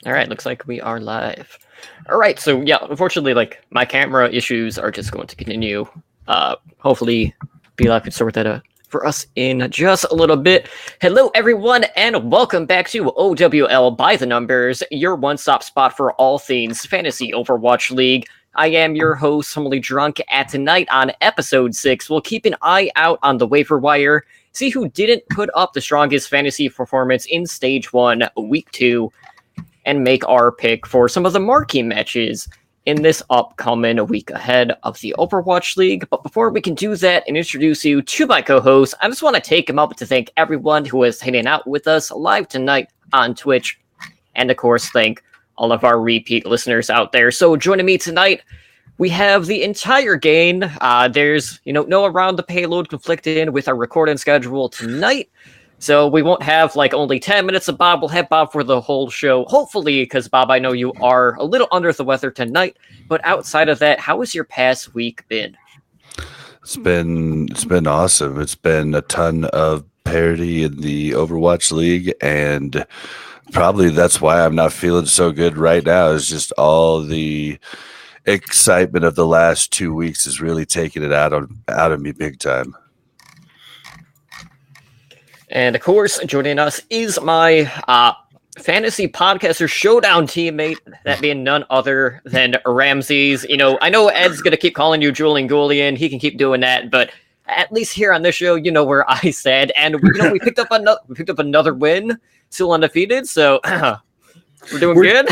All right, looks like we are live. All right, so yeah, unfortunately, like my camera issues are just going to continue. Hopefully, B-Live can sort that out for us in just a little bit. Hello, everyone, and welcome back to OWL by the Numbers, your one-stop spot for all things fantasy Overwatch League. I am your host, Humbly Drunk, and tonight on episode 6, we'll keep an eye out on the waiver wire, see who didn't put up the strongest fantasy performance in Stage 1, Week 2, and make our pick for some of the marquee matches in this upcoming week ahead of the Overwatch League. But before we can do that and introduce you to my co-host, I just want to take a moment to thank everyone who is hanging out with us live tonight on Twitch, and of course, thank all of our repeat listeners out there. So joining me tonight, we have the entire gang. There's no around the payload conflicting with our recording schedule tonight. So we won't have only 10 minutes of Bob. We'll have Bob for the whole show, hopefully, because Bob, I know you are a little under the weather tonight. But outside of that, how has your past week been? It's been awesome. It's been a ton of parity in the Overwatch League, and probably that's why I'm not feeling so good right now. Is just all the excitement of the last 2 weeks is really taking it out of me big time. And of course, joining us is my fantasy podcaster showdown teammate, that being none other than Ramses. I know Ed's going to keep calling you Julian Goulian. He can keep doing that, but at least here on this show, you know where I said. And we picked up another win, still undefeated. So we're doing good.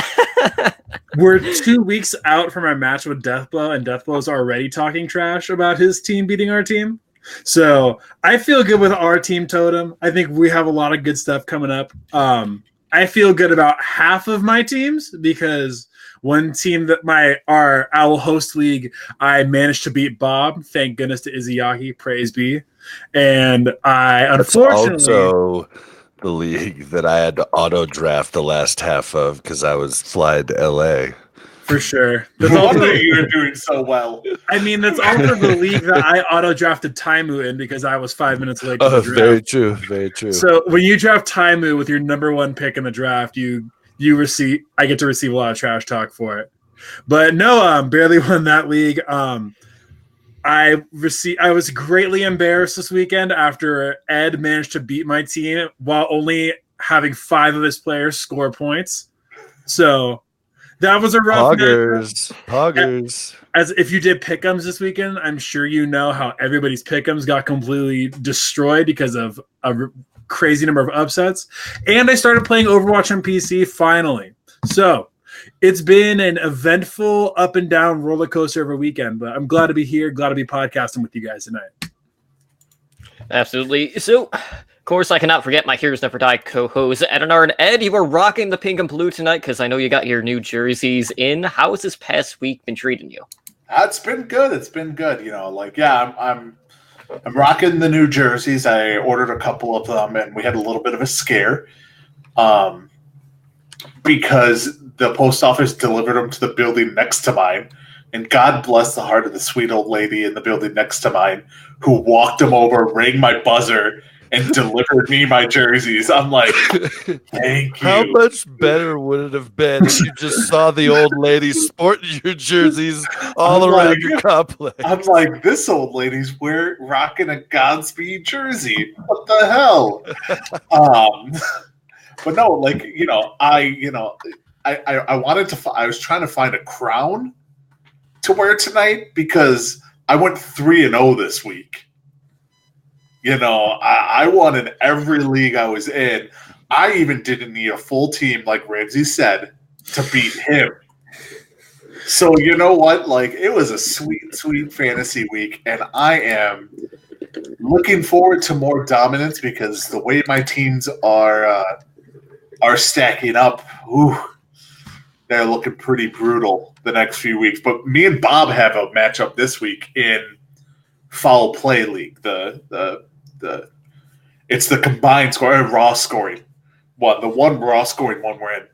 We're 2 weeks out from our match with Deathblow, and Deathblow's already talking trash about his team beating our team. So I feel good with our team totem. I think we have a lot of good stuff coming up. I feel good about half of my teams because one team that our Owl Host League, I managed to beat Bob. Thank goodness to Izayaki. Praise be. And I unfortunately also the league that I had to auto draft the last half of because I was flying to LA. For sure. That's also you're doing so well. I mean, that's also the league that I auto-drafted Taimu in because I was 5 minutes late to the draft. Very true. Very true. So when you draft Taimu with your number one pick in the draft, I get to receive a lot of trash talk for it. But no, barely won that league. I was greatly embarrassed this weekend after Ed managed to beat my team while only having 5 of his players score points. So that was a rough Poggers. As if you did pick'ems this weekend, I'm sure you know how everybody's pick'ems got completely destroyed because of a crazy number of upsets. And I started playing Overwatch on PC finally. So it's been an eventful up and down roller coaster of a weekend, but I'm glad to be here, glad to be podcasting with you guys tonight. Absolutely. So, of course, I cannot forget my Heroes Never Die co-host, Edinar. And Ed, you were rocking the pink and blue tonight because I know you got your new jerseys in. How has this past week been treating you? It's been good. It's been good. I'm rocking the new jerseys. I ordered a couple of them, and we had a little bit of a scare because the post office delivered them to the building next to mine. And God bless the heart of the sweet old lady in the building next to mine who walked them over, rang my buzzer, and delivered me my jerseys. I'm like, thank you. How much better would it have been if you just saw the old lady sporting your jerseys all around your complex? I'm like, this old lady's rocking a Godspeed jersey. What the hell? But no, I was trying to find a crown to wear tonight because I went 3-0 this week. I won in every league I was in. I even didn't need a full team, like Ramsey said, to beat him. So you know what? It was a sweet, sweet fantasy week, and I am looking forward to more dominance because the way my teams are stacking up, they're looking pretty brutal the next few weeks. But me and Bob have a matchup this week in Foul Play League. It's the combined score, raw scoring one. The one raw scoring one we're in.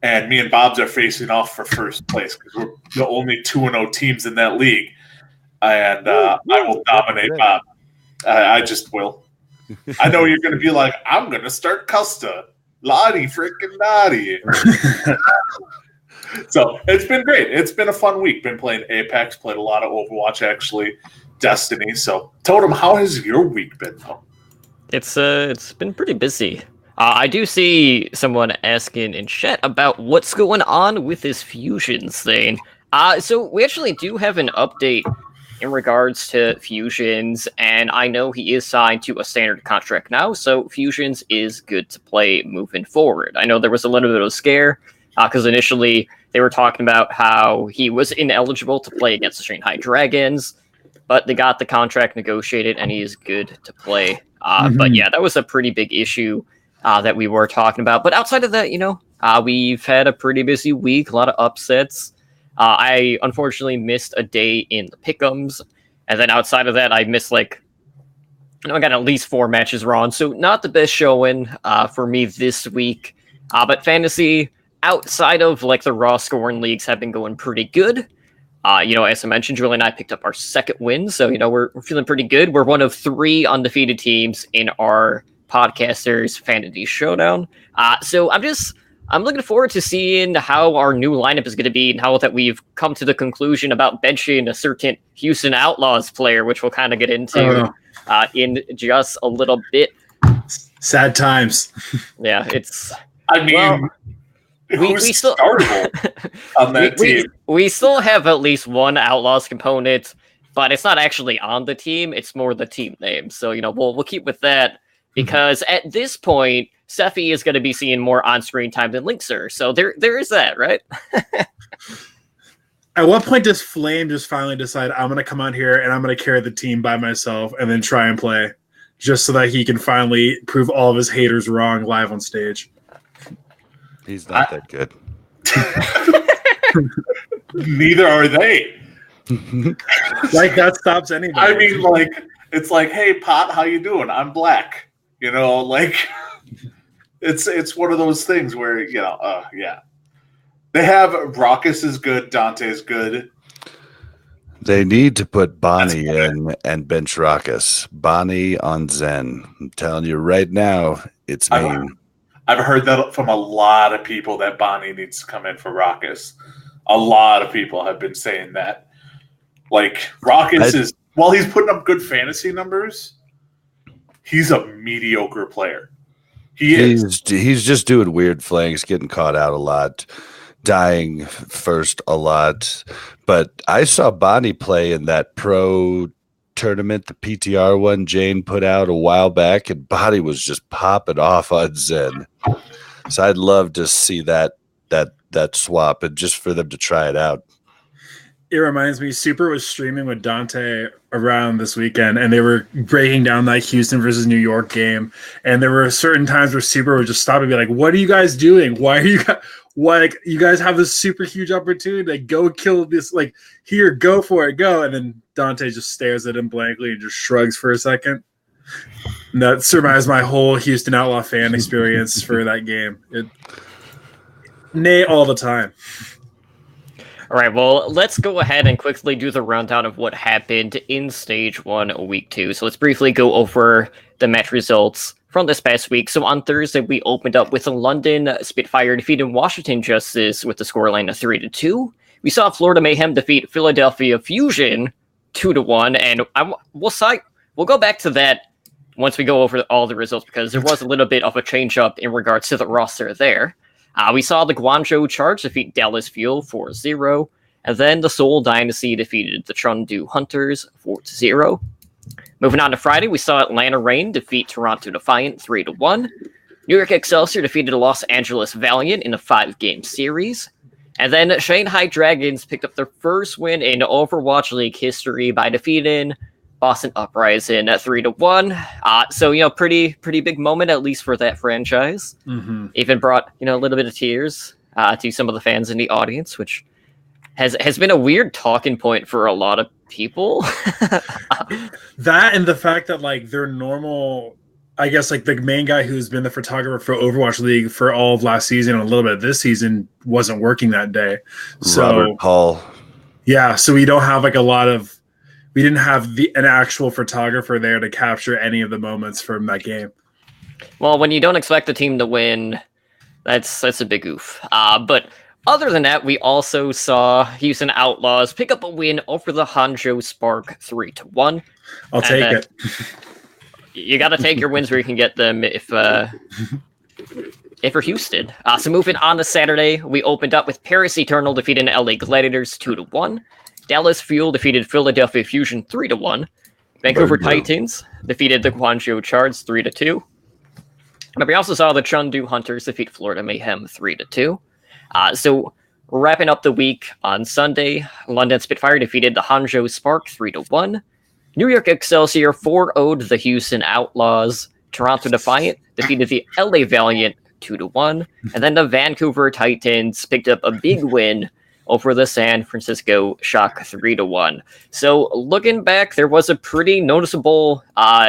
And me and Bob's are facing off for first place because we're the only 2-0 teams in that league. And I will dominate Bob. I just will. I know you're going to be like, I'm going to start Custa. Lottie freaking Dottie. So it's been great. It's been a fun week. Been playing Apex, played a lot of Overwatch, actually, Destiny. So, Totem, how has your week been, though? It's been pretty busy. I do see someone asking in chat about what's going on with this Fusions thing. So we actually do have an update in regards to Fusions, and I know he is signed to a standard contract now, so Fusions is good to play moving forward. I know there was a little bit of a scare, because initially they were talking about how he was ineligible to play against the Shanghai Dragons, but they got the contract negotiated, and he is good to play. But yeah, that was a pretty big issue that we were talking about. But outside of that, we've had a pretty busy week, a lot of upsets. I unfortunately missed a day in the pick'ems, and then outside of that, I missed I got at least 4 matches wrong, so not the best showing for me this week. But fantasy, outside of the raw scoring leagues, have been going pretty good. As I mentioned, Julie and I picked up our 2nd win, so we're feeling pretty good. We're one of 3 undefeated teams in our podcasters fantasy showdown. So I'm looking forward to seeing how our new lineup is going to be, and how that we've come to the conclusion about benching a certain Houston Outlaws player, which we'll kind of get into in just a little bit. Sad times. Yeah, it's. I mean, we still startable on that team. We still have at least one Outlaws component, but it's not actually on the team. It's more the team name. So we'll keep with that, because at this point, Sephi is going to be seeing more on-screen time than Linkser. So there is that, right? At what point does Flame just finally decide, I'm going to come out here and I'm going to carry the team by myself and then try and play, just so that he can finally prove all of his haters wrong live on stage? He's not that good. Neither are they. That stops anybody. I mean, it's like, hey, Pot, how you doing? I'm black. It's one of those things where, yeah. They have Raucus is good, Dante is good. They need to put Bonnie in and bench Raucus. Bonnie on Zen. I'm telling you right now, it's mean. I've heard that from a lot of people, that Bonnie needs to come in for Raucus. A lot of people have been saying that. Raucus while he's putting up good fantasy numbers, he's a mediocre player. He's just doing weird flanks, getting caught out a lot, dying first a lot. But I saw Bonnie play in that pro tournament, the PTR one Jane put out a while back, and Bonnie was just popping off on Zen. So I'd love to see that swap, and just for them to try it out. It reminds me, Super was streaming with Dante around this weekend, and they were breaking down that Houston versus New York game. And there were certain times where Super would just stop and be like, "What are you guys doing? Why are you guys? You guys have this super huge opportunity? Go kill this! Here, go for it, go!" And then Dante just stares at him blankly and just shrugs for a second. And that survives my whole Houston Outlaw fan experience for that game. Nay all the time. All right, well, let's go ahead and quickly do the rundown of what happened in Stage 1, Week 2. So let's briefly go over the match results from this past week. So on Thursday, we opened up with a London Spitfire defeating Washington Justice with the scoreline of 3-2. We saw Florida Mayhem defeat Philadelphia Fusion 2-1, and we'll go back to that once we go over all the results, because there was a little bit of a change-up in regards to the roster there. We saw the Guangzhou Charge defeat Dallas Fuel 4-0, and then the Seoul Dynasty defeated the Chengdu Hunters 4-0. Moving on to Friday, we saw Atlanta Reign defeat Toronto Defiant 3-1. New York Excelsior defeated Los Angeles Valiant in a 5-game series. And then Shanghai Dragons picked up their first win in Overwatch League history by defeating Boston Uprising at 3-1. So, pretty big moment, at least for that franchise. Mm-hmm. Even brought, a little bit of tears to some of the fans in the audience, which has been a weird talking point for a lot of people. That and the fact that their normal, I guess the main guy who's been the photographer for Overwatch League for all of last season and a little bit of this season wasn't working that day. So Robert Paul. Yeah, so we don't have a lot of we didn't have an actual photographer there to capture any of the moments from that game. Well, when you don't expect the team to win, that's a big oof. But other than that, we also saw Houston Outlaws pick up a win over the Hangzhou Spark 3-1. I'll take it. You got to take your wins where you can get them if you're Houston. So moving on to Saturday, we opened up with Paris Eternal defeating LA Gladiators 2-1. Dallas Fuel defeated Philadelphia Fusion 3-1. Vancouver Titans defeated the Guangzhou Chards 3-2. But we also saw the Chengdu Hunters defeat Florida Mayhem 3-2. So wrapping up the week on Sunday, London Spitfire defeated the Hangzhou Spark 3-1. New York Excelsior 4-0'd the Houston Outlaws. Toronto Defiant defeated the LA Valiant 2-1. And then the Vancouver Titans picked up a big win over the San Francisco Shock 3-1. So looking back, there was a pretty noticeable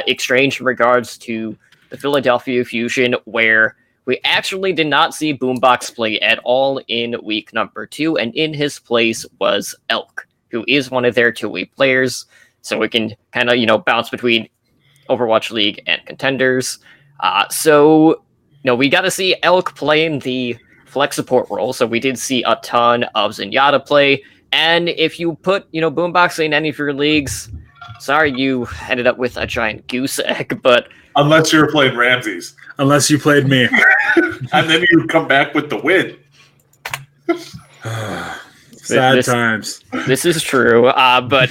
exchange in regards to the Philadelphia Fusion, where we actually did not see Boombox play at all in week number 2, and in his place was Elk, who is one of their two-way players, so we can kind of, bounce between Overwatch League and Contenders. So we got to see Elk playing the flex support role, so we did see a ton of Zenyatta play, and if you put, Boombox in any of your leagues, sorry you ended up with a giant goose egg, but unless you were playing Ramses. Unless you played me. And then you come back with the win. Sad times. This is true. But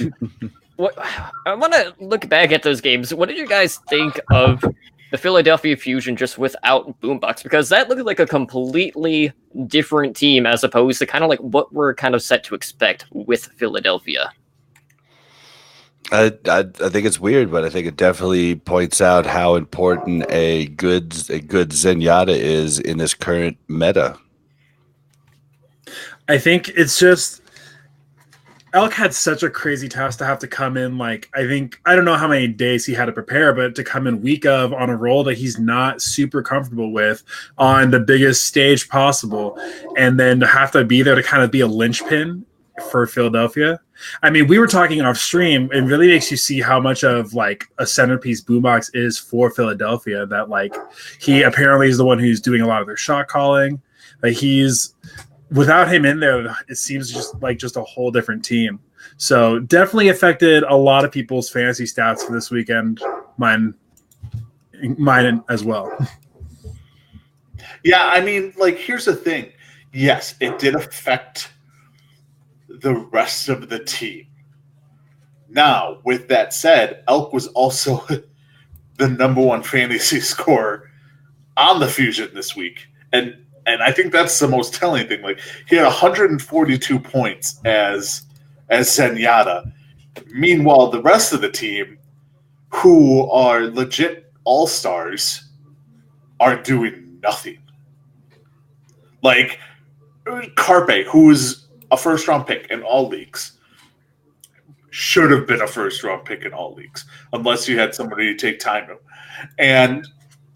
I want to look back at those games. What did you guys think of the Philadelphia Fusion just without Boombox? Because that looked like a completely different team as opposed to kind of like what we're kind of set to expect with Philadelphia. I think it's weird, but I think it definitely points out how important a good Zenyatta is in this current meta. I think it's just Elk had such a crazy task to have to come in. Like, I don't know how many days he had to prepare, but to come in week of on a role that he's not super comfortable with on the biggest stage possible, and then to have to be there to kind of be a linchpin for Philadelphia. I mean, we were talking off stream. It really makes you see how much of like a centerpiece Boombox is for Philadelphia. That like he apparently is the one who's doing a lot of their shot calling. Like without him in there, it seems just a whole different team. So definitely affected a lot of people's fantasy stats for this weekend. Mine as well. Yeah, I mean, like, here's the thing. Yes, it did affect the rest of the team. Now, with that said, Elk was also the number one fantasy scorer on the Fusion this week. And I think that's the most telling thing. Like, he had 142 points as Zenyatta. Meanwhile, the rest of the team, who are legit all-stars, are doing nothing. Like, Carpe, who is a first-round pick in all leagues, should have been a first-round pick in all leagues, unless you had somebody to take time to. And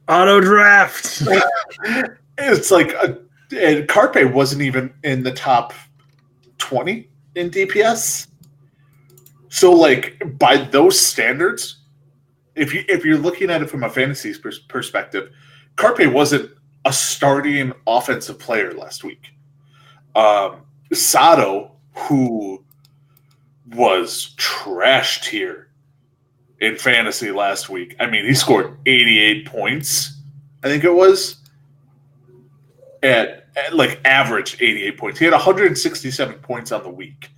auto draft. It's like, and Carpe wasn't even in the top 20 in DPS. So, like, by those standards, if you're looking at it from a fantasy perspective, Carpe wasn't a starting offensive player last week. Sato, who was trashed here in fantasy last week. I mean, he scored 88 points, I think it was, at like average 88 points. He had 167 points on the week.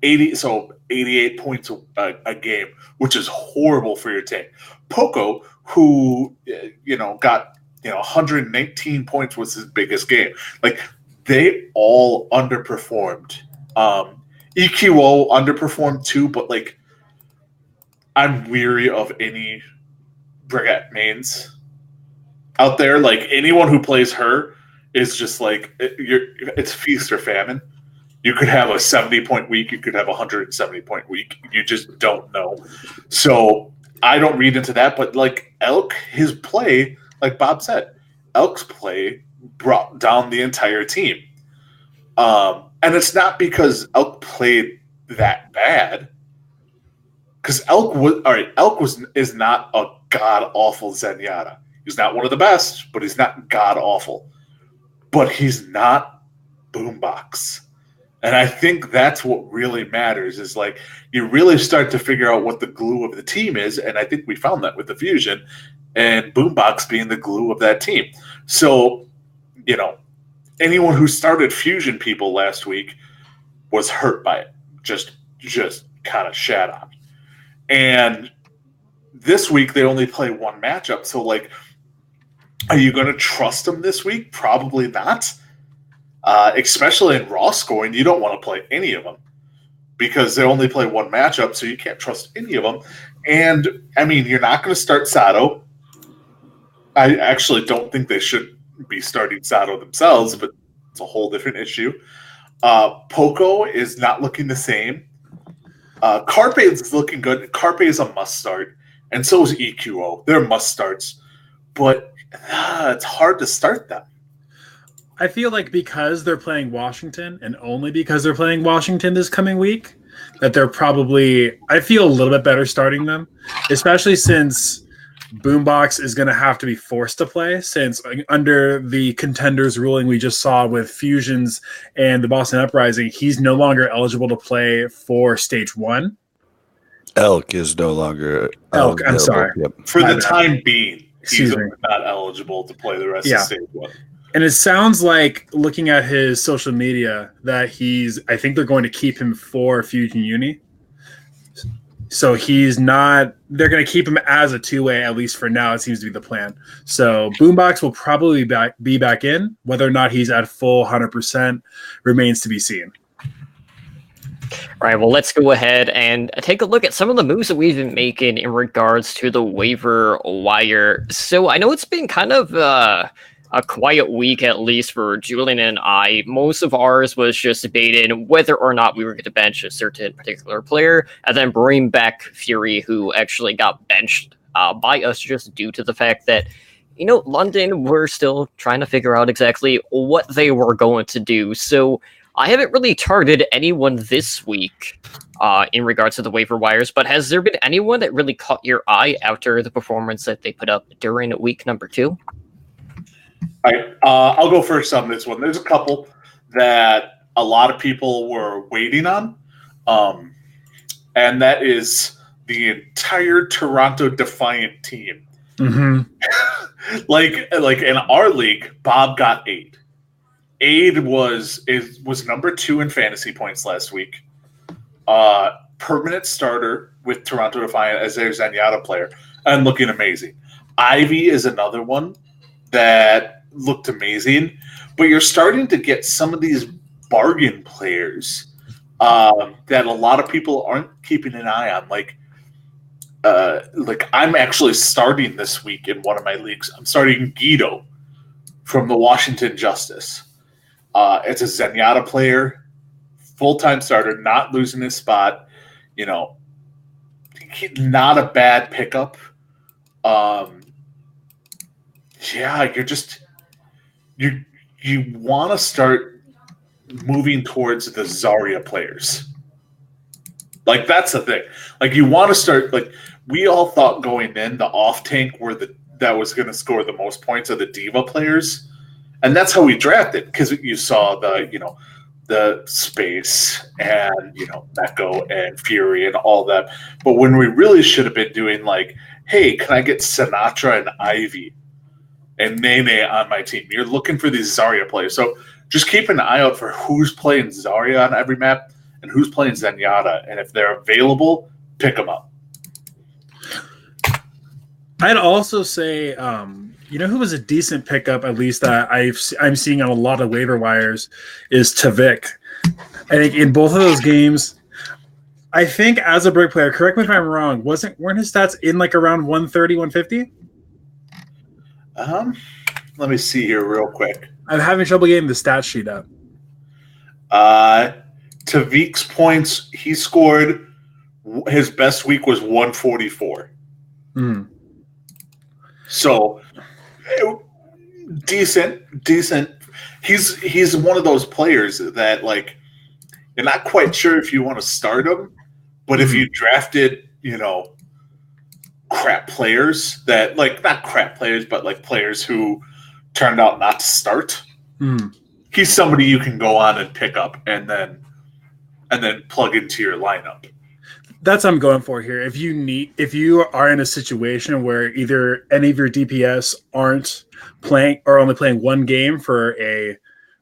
88 points a game, which is horrible for your team. Poco, who got 119 points, was his biggest game. Like, they all underperformed. EQO underperformed too, but like, I'm weary of any Brigitte mains out there. Like, anyone who plays her is just like, it's feast or famine. You could have a 70-point week. You could have a 170-point week. You just don't know. So I don't read into that. But like Elk, his play, like Bob said, Elk's play brought down the entire team. And it's not because Elk played that bad. Because Elk is not a god awful Zenyatta. He's not one of the best, but he's not god awful. But he's not Boombox. And I think that's what really matters is like you really start to figure out what the glue of the team is. And I think we found that with the Fusion and Boombox being the glue of that team. So, you know, anyone who started Fusion people last week was hurt by it. Just kind of shat on. And this week they only play one matchup. So, like, are you going to trust them this week? Probably not. Especially in raw scoring, you don't want to play any of them because they only play one matchup, so you can't trust any of them. And, I mean, you're not going to start Sato. I actually don't think they should be starting Sato themselves, but it's a whole different issue. Poco is not looking the same. Carpe is looking good. Carpe is a must start, and so is EQO. They're must starts, but it's hard to start them. I feel like because they're playing Washington, and only because they're playing Washington this coming week, that they're probably, I feel a little bit better starting them, especially since Boombox is going to have to be forced to play, since under the contenders ruling we just saw with Fusions and the Boston Uprising, he's no longer eligible to play for Stage 1. Elk is no longer Elk, I'm sorry. Yep. For the time being, he's Excuse me. not eligible to play the rest of Stage 1. And it sounds like, looking at his social media, that I think they're going to keep him for Fusion Uni. So he's not, they're going to keep him as a two-way, at least for now, it seems to be the plan. So Boombox will probably be back in. Whether or not he's at full 100% remains to be seen. All right, well, let's go ahead and take a look at some of the moves that we've been making in regards to the waiver wire. So I know it's been kind of a quiet week, at least for Julian and I. Most of ours was just debating whether or not we were going to bench a certain particular player and then bring back Fury, who actually got benched by us just due to the fact that, you know, London were still trying to figure out exactly what they were going to do. So I haven't really targeted anyone this week in regards to the waiver wires, but has there been anyone that really caught your eye after the performance that they put up during week number 2? All right, I'll go first on this one. There's a couple that a lot of people were waiting on, and that is the entire Toronto Defiant team. Mm-hmm. like in our league, Bob got Aid. Aid was number 2 in fantasy points last week. Permanent starter with Toronto Defiant as their Zenyatta player and looking amazing. Ivy is another one that looked amazing, but you're starting to get some of these bargain players that a lot of people aren't keeping an eye on. Like I'm actually starting this week in one of my leagues. I'm starting Guido from the Washington Justice. It's a Zenyatta player, full-time starter, not losing his spot. You know, not a bad pickup. Yeah, you want to start moving towards the Zarya players. Like, that's the thing. Like, you want to start, like, we all thought going in the off tank that was going to score the most points of the Diva players. And that's how we drafted, because you saw the Space and, Meko and Fury and all that. But when we really should have been doing, like, hey, can I get Sinatra and Ivy and Nene on my team? You're looking for these Zarya players. So just keep an eye out for who's playing Zarya on every map and who's playing Zenyatta. And if they're available, pick them up. I'd also say, who was a decent pickup, at least that I'm seeing on a lot of waiver wires, is Tavik. I think in both of those games, I think as a brick player, correct me if I'm wrong, weren't his stats in like around 130, 150? Let me see here real quick. I'm having trouble getting the stat sheet up. Tavik's points, he scored, his best week was 144. So decent. He's one of those players that, like, you're not quite sure if you want to start him, but if you drafted, crap players that not crap players, but players who turned out not to start. He's somebody you can go on and pick up and then plug into your lineup. That's what I'm going for here. If you are in a situation where either any of your DPS aren't playing or only playing one game for a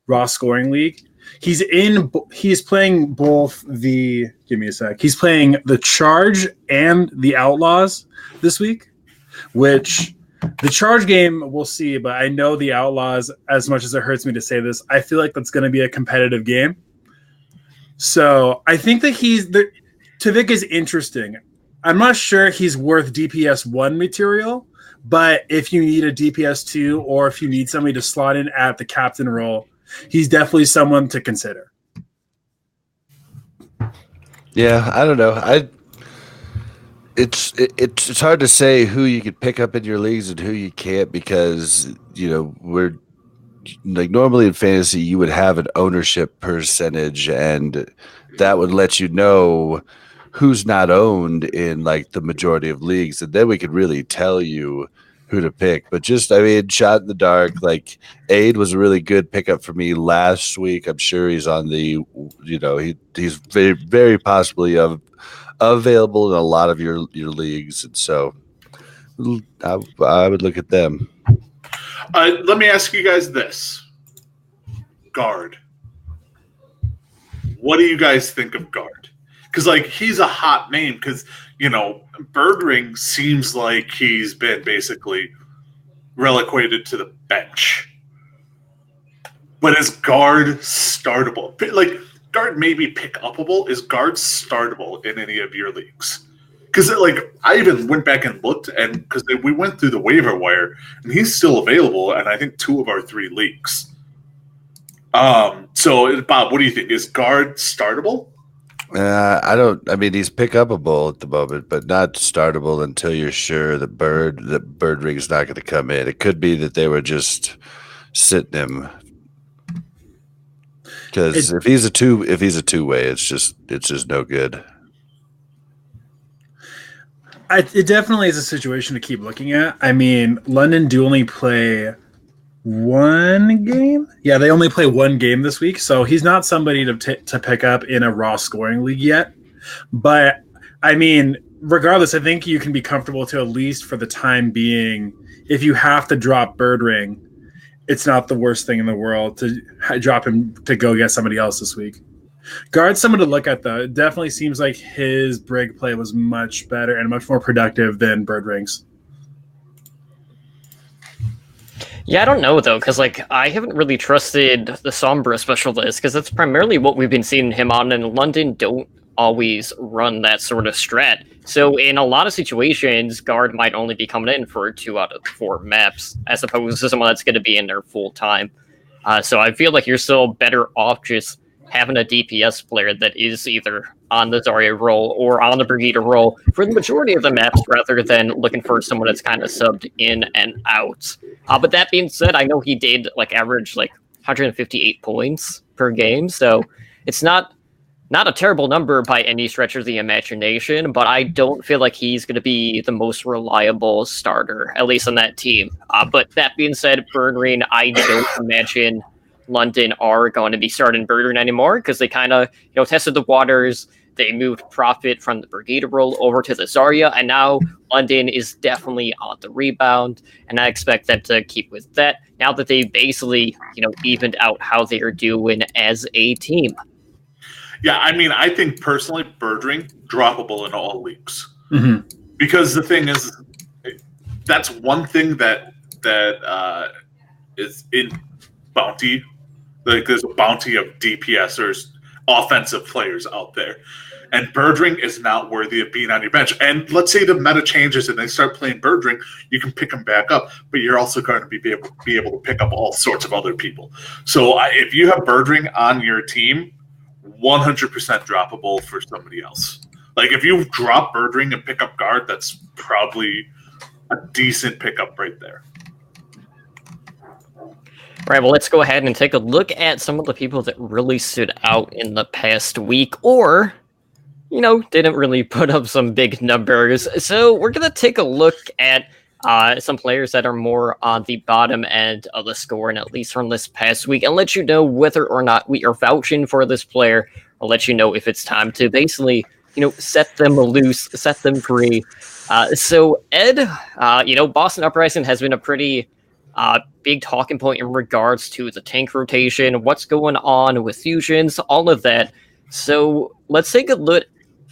raw scoring league, he's playing both the. Give me a sec. He's playing the Charge and the Outlaws this week, which the Charge game we'll see. But I know the Outlaws, as much as it hurts me to say this, I feel like that's going to be a competitive game. So I think that Tavik is interesting. I'm not sure he's worth DPS 1 material, but if you need a DPS 2 or if you need somebody to slot in at the captain role, he's definitely someone to consider. Yeah, I don't know. It's hard to say who you could pick up in your leagues and who you can't because we're normally in fantasy you would have an ownership percentage and that would let you know who's not owned in the majority of leagues, and then we could really tell you who to pick. But shot in the dark, Aid was a really good pickup for me last week. I'm sure he's on the, he's very, very possibly available in a lot of your leagues, and so I would look at them. Let me ask you guys this: Guard. What do you guys think of Guard? Because he's a hot name. Because Birdring seems like he's been basically relegated to the bench. But is Guard startable? Guard may be pick-upable. Is Guard startable in any of your leagues? Because I even went back and looked, and because we went through the waiver wire, and he's still available in I think 2 of our 3 leagues. So Bob, what do you think? Is Guard startable? He's pick-upable at the moment, but not startable until you're sure that Birdring's not going to come in. It could be that they were just sitting him. Because if he's a two-way, it's just no good. It definitely is a situation to keep looking at. London do only play 1 game. Yeah, they only play 1 game this week, so he's not somebody to pick up in a raw scoring league yet. But regardless, I think you can be comfortable to, at least for the time being, if you have to drop Birdring, it's not the worst thing in the world to drop him to go get somebody else this week. Guard's someone to look at, though. It definitely seems like his Brig play was much better and much more productive than Birdring's. Yeah, I don't know, though, because I haven't really trusted the Sombra specialist, because that's primarily what we've been seeing him on, and London don't always run that sort of strat. So in a lot of situations, Guard might only be coming in for 2 out of 4 maps, as opposed to someone that's going to be in there full time. So I feel like you're still better off just having a DPS player that is either on the Zarya role or on the Brigitte role for the majority of the maps, rather than looking for someone that's kind of subbed in and out. But that being said, I know he did average 158 points per game, so it's not a terrible number by any stretch of the imagination, but I don't feel like he's going to be the most reliable starter, at least on that team. But that being said, Birdring, I don't imagine London are going to be starting Birdring anymore, because they kind of tested the waters. They moved Prophet from the Brigitte role over to the Zarya, and now London is definitely on the rebound, and I expect them to keep with that now that they basically evened out how they are doing as a team. Yeah, I think personally, Birdring droppable in all leagues. Mm-hmm. Because the thing is, that's one thing that is in bounty. There's a bounty of DPSers, offensive players out there. And Birdring is not worthy of being on your bench. And let's say the meta changes and they start playing Birdring, you can pick them back up, but you're also going to be able to pick up all sorts of other people. So if you have Birdring on your team, 100% droppable for somebody else. If you drop Birdring and pick up Guard, that's probably a decent pickup right there. All right, well, let's go ahead and take a look at some of the people that really stood out in the past week, or didn't really put up some big numbers. So we're going to take a look at some players that are more on the bottom end of the scoring, at least from this past week, and let you know whether or not we are vouching for this player. I'll let you know if it's time to basically, set them loose, set them free. So Ed, Boston Uprising has been a pretty big talking point in regards to the tank rotation, what's going on with fusions, all of that. So let's take a look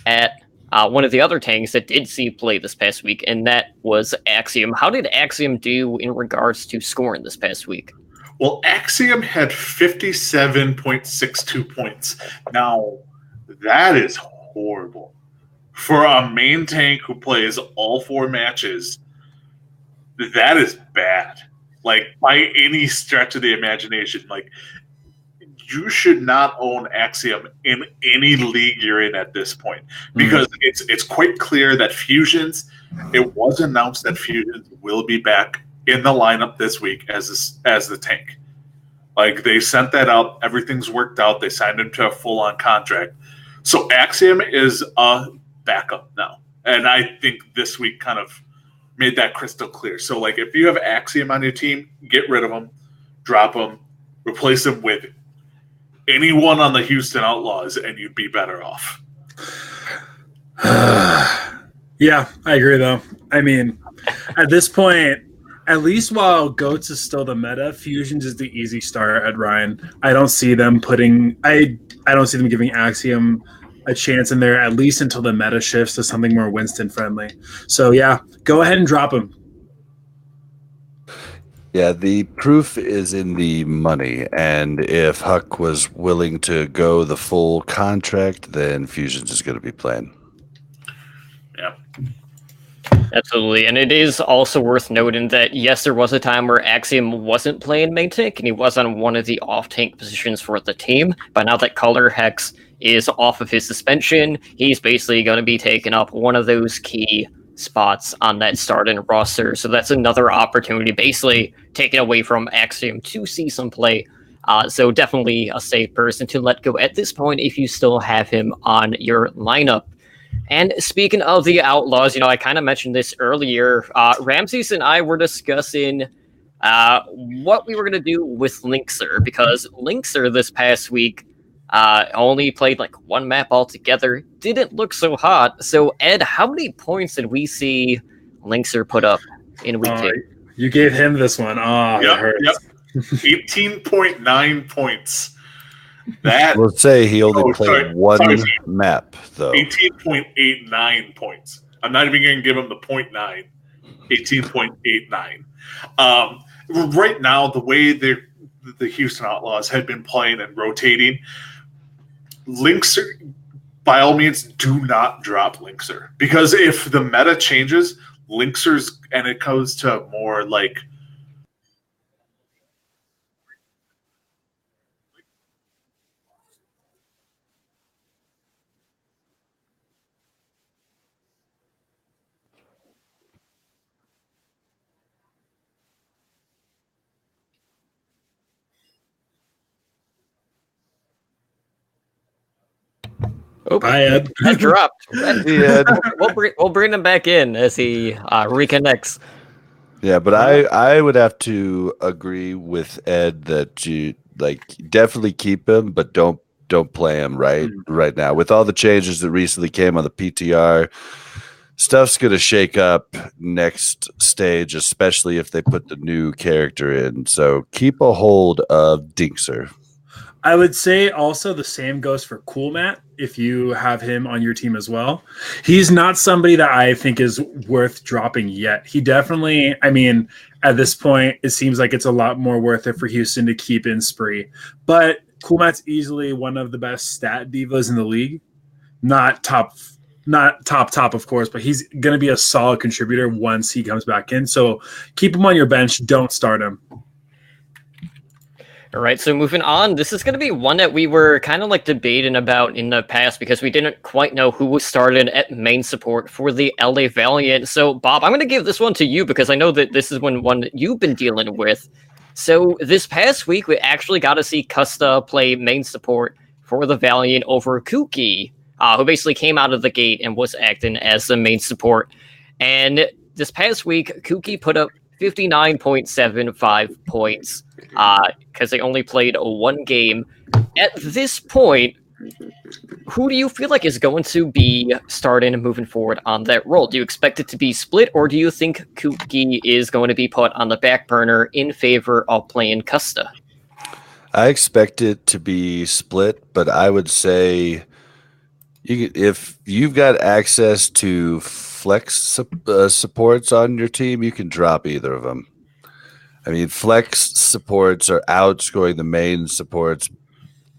at one of the other tanks that did see play this past week, and that was Axiom. How did Axiom do in regards to scoring this past week? Well, Axiom had 57.62 points. Now, that is horrible. For a main tank who plays all 4 matches, that is bad. Like, by any stretch of the imagination. Like, you should not own Axiom in any league you're in at this point, because it's quite clear that Fusions, it was announced that Fusions will be back in the lineup this week as the tank. Like, they sent that out, everything's worked out, they signed him to a full-on contract. So Axiom is a backup now, and I think this week kind of made that crystal clear. So, like, if you have Axiom on your team, get rid of him, drop him, replace him with anyone on the Houston Outlaws, and you'd be better off. Yeah, I agree, though. I mean, at this point, at least while Goats is still the meta, Fusions is the easy start at Ryan. I don't see them giving Axiom a chance in there, at least until the meta shifts to something more Winston friendly. So yeah, go ahead and drop him. Yeah, the proof is in the money, and if Huck was willing to go the full contract, then Fusions is going to be playing. Yeah. Absolutely, and it is also worth noting that, yes, there was a time where Axiom wasn't playing main tank, and he was on one of the off-tank positions for the team, but now that Color Hex is off of his suspension, he's basically going to be taking up one of those key spots on that starting roster. So that's another opportunity, basically taken away from Axiom to see some play. So definitely a safe person to let go at this point if you still have him on your lineup. And speaking of the Outlaws, I kind of mentioned this earlier. Ramses and I were discussing what we were going to do with Linkser, because Linkser this past week only played like 1 map altogether, didn't look so hot. So Ed, how many points did we see Linkser put up in week 2? You gave him this one. That hurts. Yep. 18.9 points. That We'll say he only played one map, though. 18.89 points. I'm not even going to give him the 0.9. 18.89. Right now, the way the Houston Outlaws had been playing and rotating, Linkser, by all means, do not drop Linkser. Because if the meta changes, Linkser's, and it goes to more like Bye, Ed. That dropped. Yeah. We'll bring him back in as he reconnects. Yeah, but I would have to agree with Ed that you definitely keep him, but don't play him right now. With all the changes that recently came on the PTR, stuff's gonna shake up next stage, especially if they put the new character in. So keep a hold of Dinkser. I would say also the same goes for Cool Matt if you have him on your team as well. He's not somebody that I think is worth dropping yet. He definitely, at this point, it seems like it's a lot more worth it for Houston to keep in Spree. But Cool Matt's easily one of the best stat divas in the league. Not top, of course, but he's going to be a solid contributor once he comes back in. So keep him on your bench. Don't start him. All right, so moving on, this is going to be one that we were kind of debating about in the past because we didn't quite know who was started at main support for the LA Valiant. So, Bob, I'm going to give this one to you because I know that this is one that you've been dealing with. So this past week, we actually got to see Custa play main support for the Valiant over Kuki. who basically came out of the gate and was acting as the main support. And this past week, Kuki put up 59.75 points because they only played one game. At this point, who do you feel like is going to be starting and moving forward on that role? Do you expect it to be split, or do you think Kuki is going to be put on the back burner in favor of playing Custa? I expect it to be split, but I would say if you've got access to flex supports on your team, you can drop either of them. I mean, flex supports are outscoring the main supports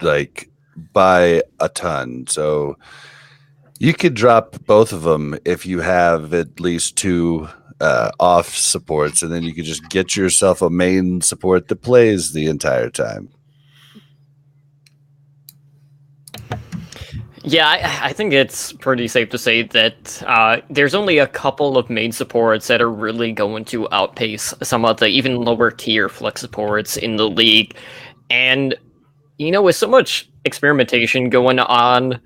like by a ton. So you could drop both of them if you have at least two off supports, and then you could just get yourself a main support that plays the entire time. Yeah, I think it's pretty safe to say that there's only a couple of main supports that are really going to outpace some of the even lower tier flex supports in the league. And, you know, with so much experimentation going on,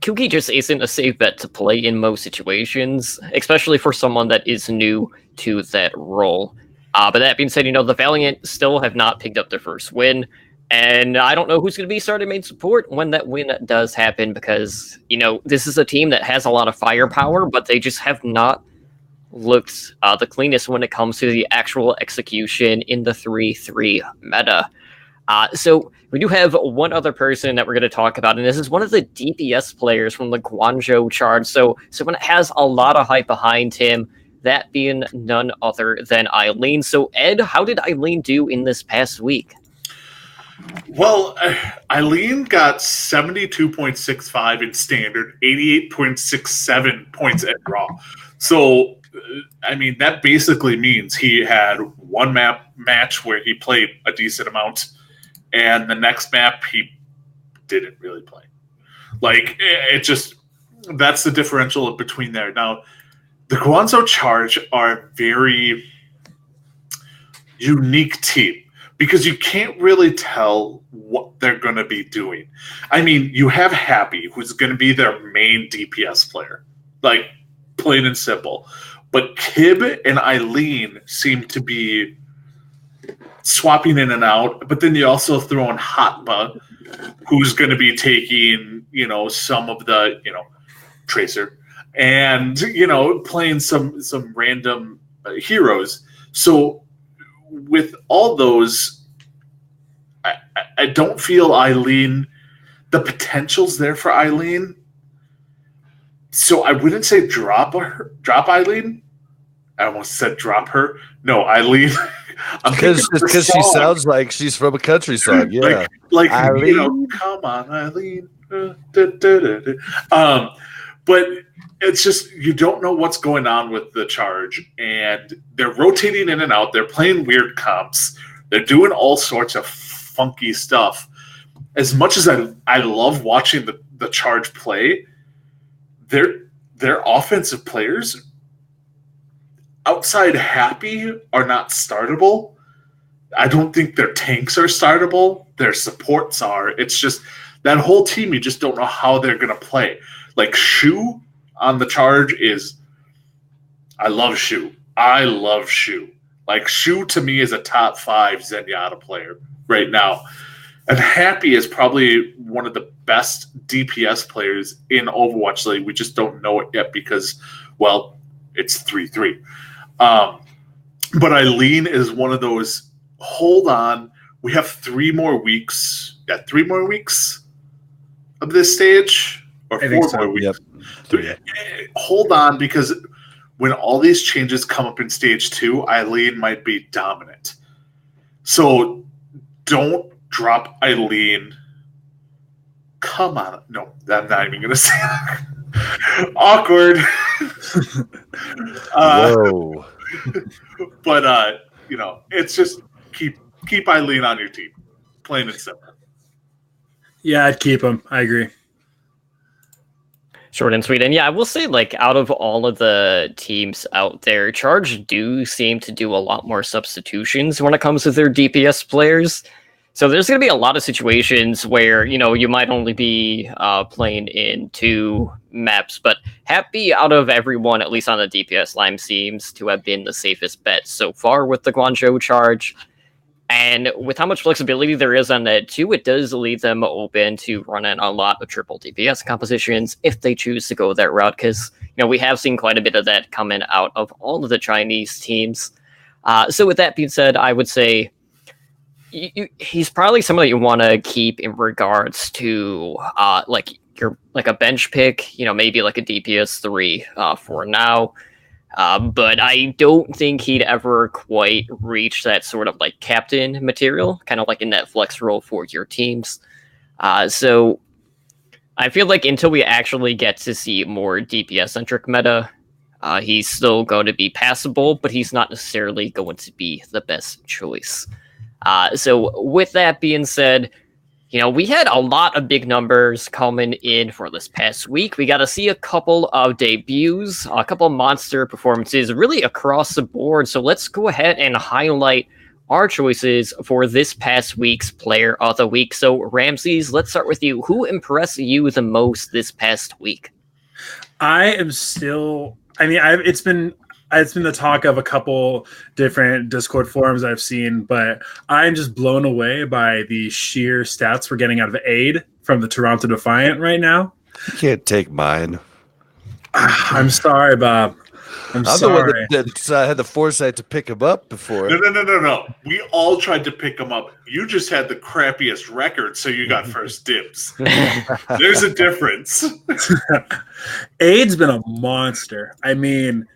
Kuki just isn't a safe bet to play in most situations, especially for someone that is new to that role. But that being said, you know, the Valiant still have not picked up their first win. And I don't know who's going to be starting main support when that win does happen, because, you know, this is a team that has a lot of firepower, but they just have not looked the cleanest when it comes to the actual execution in the 3-3 meta. So we do have one other person that we're going to talk about, and this is one of the DPS players from the Guangzhou Charge. So someone that has a lot of hype behind him, that being none other than Eileen. So Ed, how did Eileen do in this past week? Well, Eileen got 72.65 in standard, 88.67 points at raw. So, I mean, that basically means he had one match where he played a decent amount, and the next map he didn't really play. Like, it just, that's the differential between there. Now, the Guangzhou Charge are a very unique team, because you can't really tell what they're going to be doing. I mean, you have Happy, who's going to be their main DPS player, like plain and simple. But Kib and Eileen seem to be swapping in and out. But then you also throw in Hatba, who's going to be taking, you know, some of the, you know, Tracer, and, you know, playing some random heroes. So with all those, I don't feel Eileen, the potential's there for Eileen. So I wouldn't say drop Eileen. I almost said drop her. No, Eileen. Because she sounds like she's from a country song. Yeah, like Eileen. You know, come on, Eileen. But it's just, you don't know what's going on with the Charge, and they're rotating in and out. They're playing weird comps. They're doing all sorts of funky stuff. As much as I love watching the Charge play, their offensive players outside Happy are not startable. I don't think their tanks are startable. Their supports are. It's just that whole team, you just don't know how they're going to play. Like Shu on the Charge is, I love Shu. Like Shu to me is a top 5 Zenyatta player right now. And Happy is probably one of the best DPS players in Overwatch League. We just don't know it yet because, well, it's 3-3. But Eileen is one of those, hold on, we have 3 more weeks. Yeah, 3 more weeks of this stage? Or 4 more weeks? Yep. Hold on, because when all these changes come up in stage 2, Eileen might be dominant. So don't drop Eileen. Come on. No, I'm not even going to say that. Awkward. Whoa. But, you know, it's just keep Eileen on your team. Plain and simple. Yeah, I'd keep him. I agree. Short and sweet. And yeah, I will say, like, out of all of the teams out there, Charge do seem to do a lot more substitutions when it comes to their DPS players. So there's going to be a lot of situations where, you might only be playing in 2 maps, but Happy, out of everyone, at least on the DPS line, seems to have been the safest bet so far with the Guangzhou charge. And with how much flexibility there is on that too, it does leave them open to run in a lot of triple DPS compositions if they choose to go that route, because, we have seen quite a bit of that coming out of all of the Chinese teams. So with that being said, I would say he's probably someone that you want to keep in regards to like a bench pick, maybe like a DPS 3 for now. But I don't think he'd ever quite reach that sort of like captain material, kind of like in that flex role for your teams. So I feel like until we actually get to see more DPS centric meta, he's still going to be passable, but he's not necessarily going to be the best choice. So with that being said, we had a lot of big numbers coming in for this past week. We got to see a couple of debuts, a couple of monster performances really across the board. So let's go ahead and highlight our choices for this past week's Player of the Week. So Ramses, let's start with you. Who impressed you the most this past week? It's been the talk of a couple different Discord forums I've seen, but I'm just blown away by the sheer stats we're getting out of Aid from the Toronto Defiant right now. You can't take mine. I'm sorry, Bob. I'm sorry. The one that had the foresight to pick him up before. No. We all tried to pick him up. You just had the crappiest record, so you got first dibs. There's a difference. Aid's been a monster. And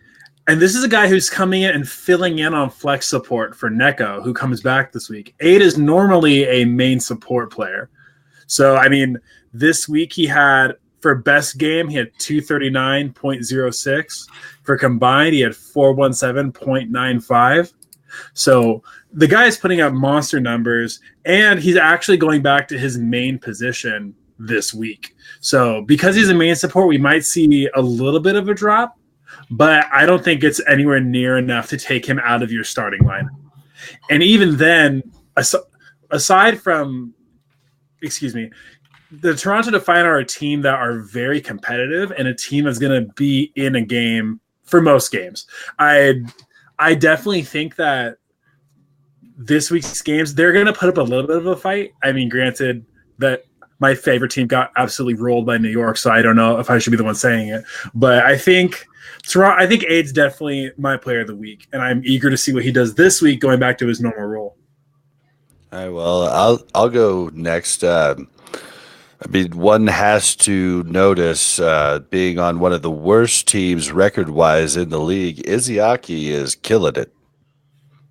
this is a guy who's coming in and filling in on flex support for Neko, who comes back this week. Aid is normally a main support player. So, this week he had, for best game, he had 239.06. For combined, he had 417.95. So the guy is putting up monster numbers, and he's actually going back to his main position this week. So because he's a main support, we might see a little bit of a drop, but I don't think it's anywhere near enough to take him out of your starting line. And even then, aside from, the Toronto Defiant are a team that are very competitive and a team that's going to be in a game for most games. I definitely think that this week's games, they're going to put up a little bit of a fight. Granted that my favorite team got absolutely rolled by New York, so I don't know if I should be the one saying it. But I think Aid's definitely my player of the week, and I'm eager to see what he does this week, going back to his normal role. All right, well, I'll go next. One has to notice, being on one of the worst teams record-wise in the league, Izzyaki is killing it.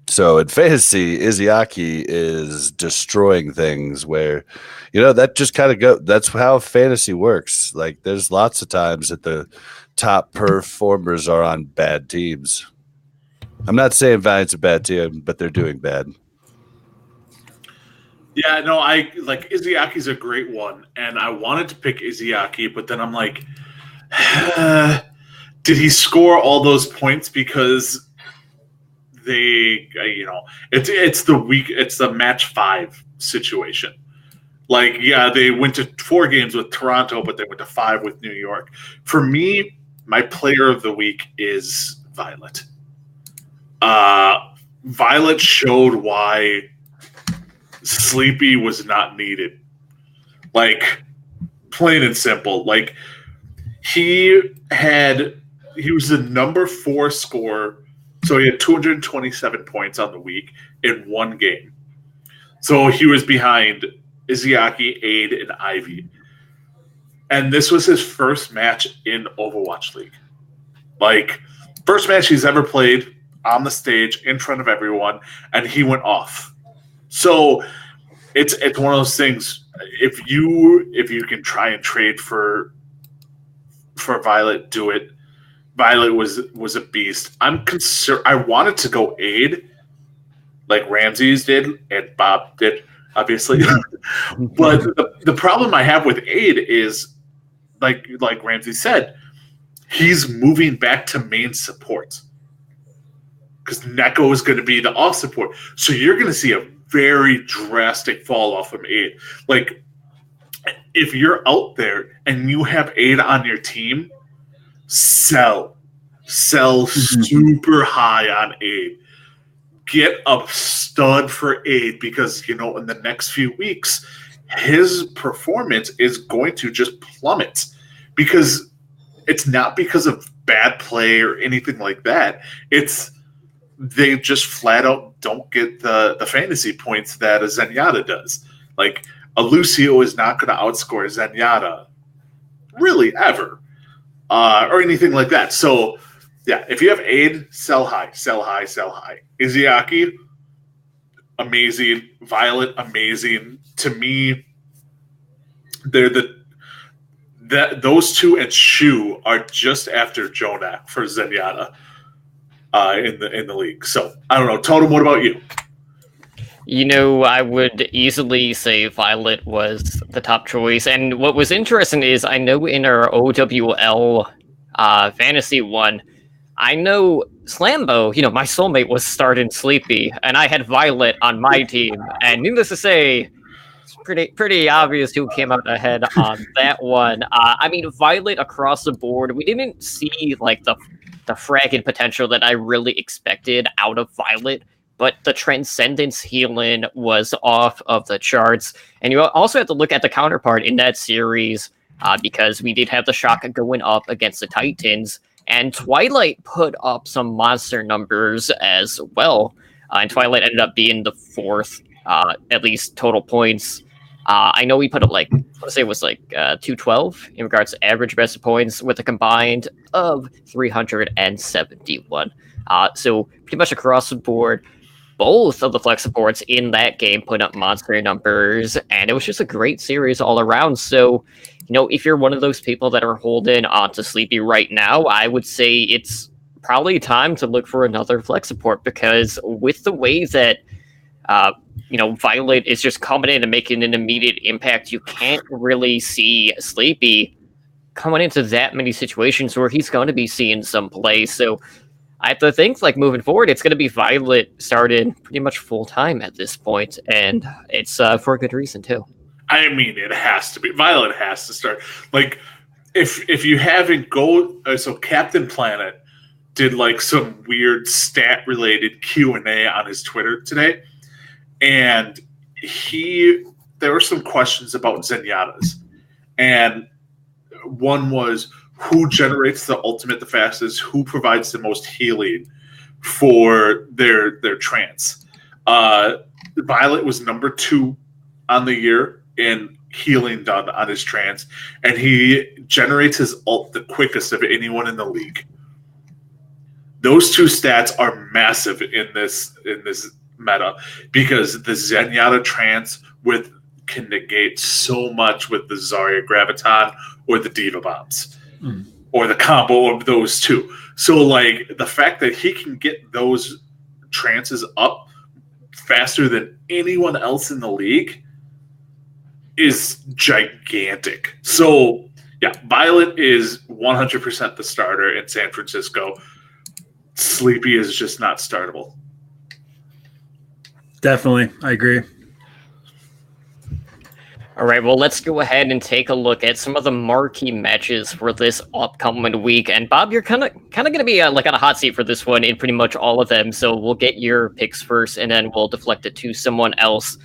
So in fantasy, Izzyaki is destroying things where, that just kind of that's how fantasy works. Like, there's lots of times that the top performers are on bad teams. I'm not saying Valiant's a bad team, but they're doing bad. Yeah, no, Izziaki's a great one, and I wanted to pick Izzyaki, but then I'm like, did he score all those points because it's the match 5 situation. They went to 4 games with Toronto, but they went to 5 with New York. For me, my player of the week is Violet. Violet showed why Sleepy was not needed. Plain and simple. He was the number 4 scorer. So he had 227 points on the week in 1 game. So he was behind Izzyaki, Aid, and Ivy. And this was his first match in Overwatch League. First match he's ever played on the stage in front of everyone, and he went off. So it's one of those things. If you can try and trade for Violet, do it. Violet was a beast. I'm concerned. I wanted to go Aid, like Ramses did and Bob did, obviously. But the problem I have with Aid is, like Ramses said, he's moving back to main support because Neko is going to be the off support. So you're going to see a very drastic fall off from Aid. Like, if you're out there and you have Aid on your team, sell super high on Aid. Get a stud for Aid because, in the next few weeks, his performance is going to just plummet because it's not because of bad play or anything like that. It's they just flat out don't get the fantasy points that a Zenyatta does. Like, a Lucio is not going to outscore Zenyatta really ever or anything like that. So, yeah, if you have Aid, sell high. Izayaki, amazing. Violet, amazing. To me, they're those two and Shu are just after Jonak for Zenyatta in the league. So I don't know. Totem, what about you? I would easily say Violet was the top choice. And what was interesting is I know in our OWL Fantasy one, I know Slambo, my soulmate was starting Sleepy, and I had Violet on my team. And needless to say, it's pretty obvious who came out ahead on that one. Violet across the board, we didn't see like the fragging potential that I really expected out of Violet, but the Transcendence healing was off of the charts. And you also have to look at the counterpart in that series because we did have the Shock going up against the Titans. And Twilight put up some monster numbers as well. And Twilight ended up being the fourth, at least total points. I know we put up like, let's say it was like 212 in regards to average best points with a combined of 371. So pretty much across the board, both of the flex supports in that game put up monster numbers. And it was just a great series all around. So, if you're one of those people that are holding on to Sleepy right now, I would say it's probably time to look for another flex support because with the way that, Violet is just coming in and making an immediate impact, you can't really see Sleepy coming into that many situations where he's going to be seeing some play. So I have to think, like, moving forward, it's going to be Violet started pretty much full-time at this point, and it's for a good reason, too. I mean, it has to be. Violet has to start. Like, if you haven't so Captain Planet did like some weird stat related Q&A on his Twitter today, and there were some questions about Zenyatta's, and one was who generates the ultimate the fastest, who provides the most healing for their trance. Violet was number 2 on the year in healing done on his trance, and he generates his ult the quickest of anyone in the league. Those two stats are massive in this meta because the Zenyatta trance can negate so much with the Zarya Graviton or the Diva Bombs or the combo of those two. So like the fact that he can get those trances up faster than anyone else in the league is gigantic. So, yeah, Violet is 100% the starter in San Francisco. Sleepy is just not startable. Definitely. I agree. All right, well, let's go ahead and take a look at some of the marquee matches for this upcoming week. And Bob, you're kind of going to be like on a hot seat for this one in pretty much all of them. So we'll get your picks first, and then we'll deflect it to someone else.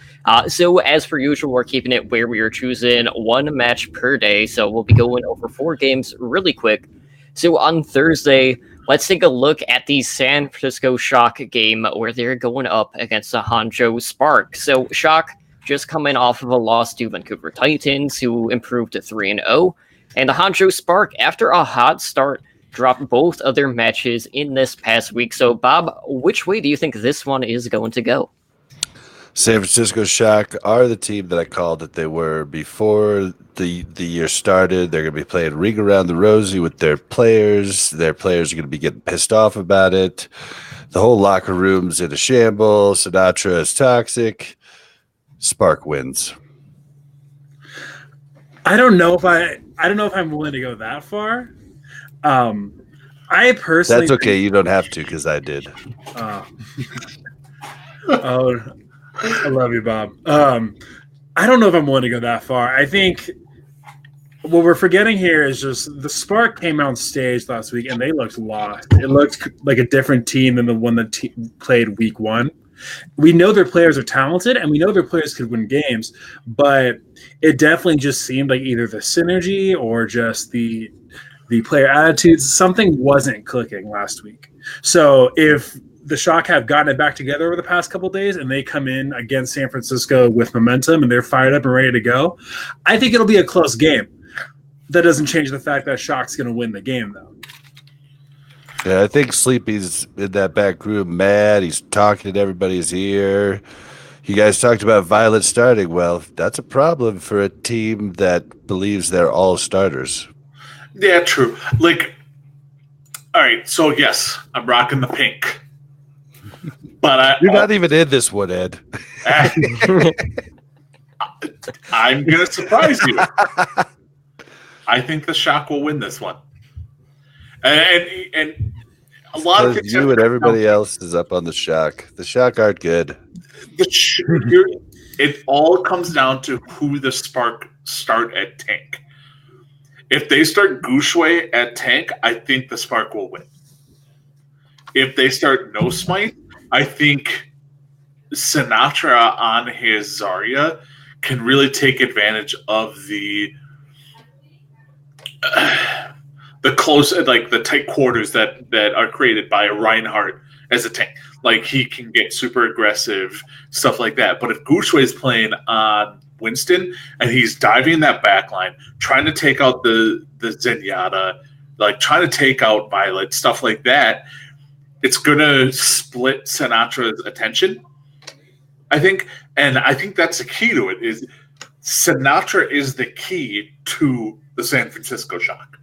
So as per usual, we're keeping it where we are choosing one match per day. So we'll be going over 4 games really quick. So on Thursday, let's take a look at the San Francisco Shock game where they're going up against the Hangzhou Spark. So Shock just coming off of a loss to Vancouver Titans, who improved to 3-0. And the Hangzhou Spark, after a hot start, dropped both of their matches in this past week. So, Bob, which way do you think this one is going to go? San Francisco Shock are the team that I called that they were before the year started. They're going to be playing Ring Around the Rosie with their players. Their players are going to be getting pissed off about it. The whole locker room's in a shamble. Sinatra is toxic. Spark wins. I don't know if I'm willing to go that far. I personally That's okay. You don't have to because I did. I love you, Bob. I don't know if I'm willing to go that far. I think what we're forgetting here is just the Spark came on stage last week and they looked lost. It looked like a different team than the one that played week one. We know their players are talented and we know their players could win games, but it definitely just seemed like either the synergy or just the player attitudes, something wasn't clicking last week. So if the Shock have gotten it back together over the past couple of days and they come in against San Francisco with momentum and they're fired up and ready to go, I think it'll be a close game. That doesn't change the fact that Shock's going to win the game, though. Yeah, I think Sleepy's in that back room mad. He's talking in everybody's ear. You guys talked about Violet starting. Well, that's a problem for a team that believes they're all starters. Yeah, true. Like, all right, so yes, I'm rocking the pink. But You're not even in this one, Ed. I'm going to surprise you. I think the Shock will win this one. And a lot of you and everybody else is up on the Shock. The Shock aren't good. It all comes down to who the Spark start at tank. If they start Gouchway at tank, I think the Spark will win. If they start No Smite, I think Sinatraa on his Zarya can really take advantage of the close, like the tight quarters that are created by a Reinhardt as a tank. Like he can get super aggressive, stuff like that. But if Gouchway is playing on Winston and he's diving that backline, trying to take out the Zenyatta, like trying to take out Violet, stuff like that, it's gonna split Sinatra's attention, I think. And I think that's the key to it, is Sinatraa is the key to the San Francisco Shock.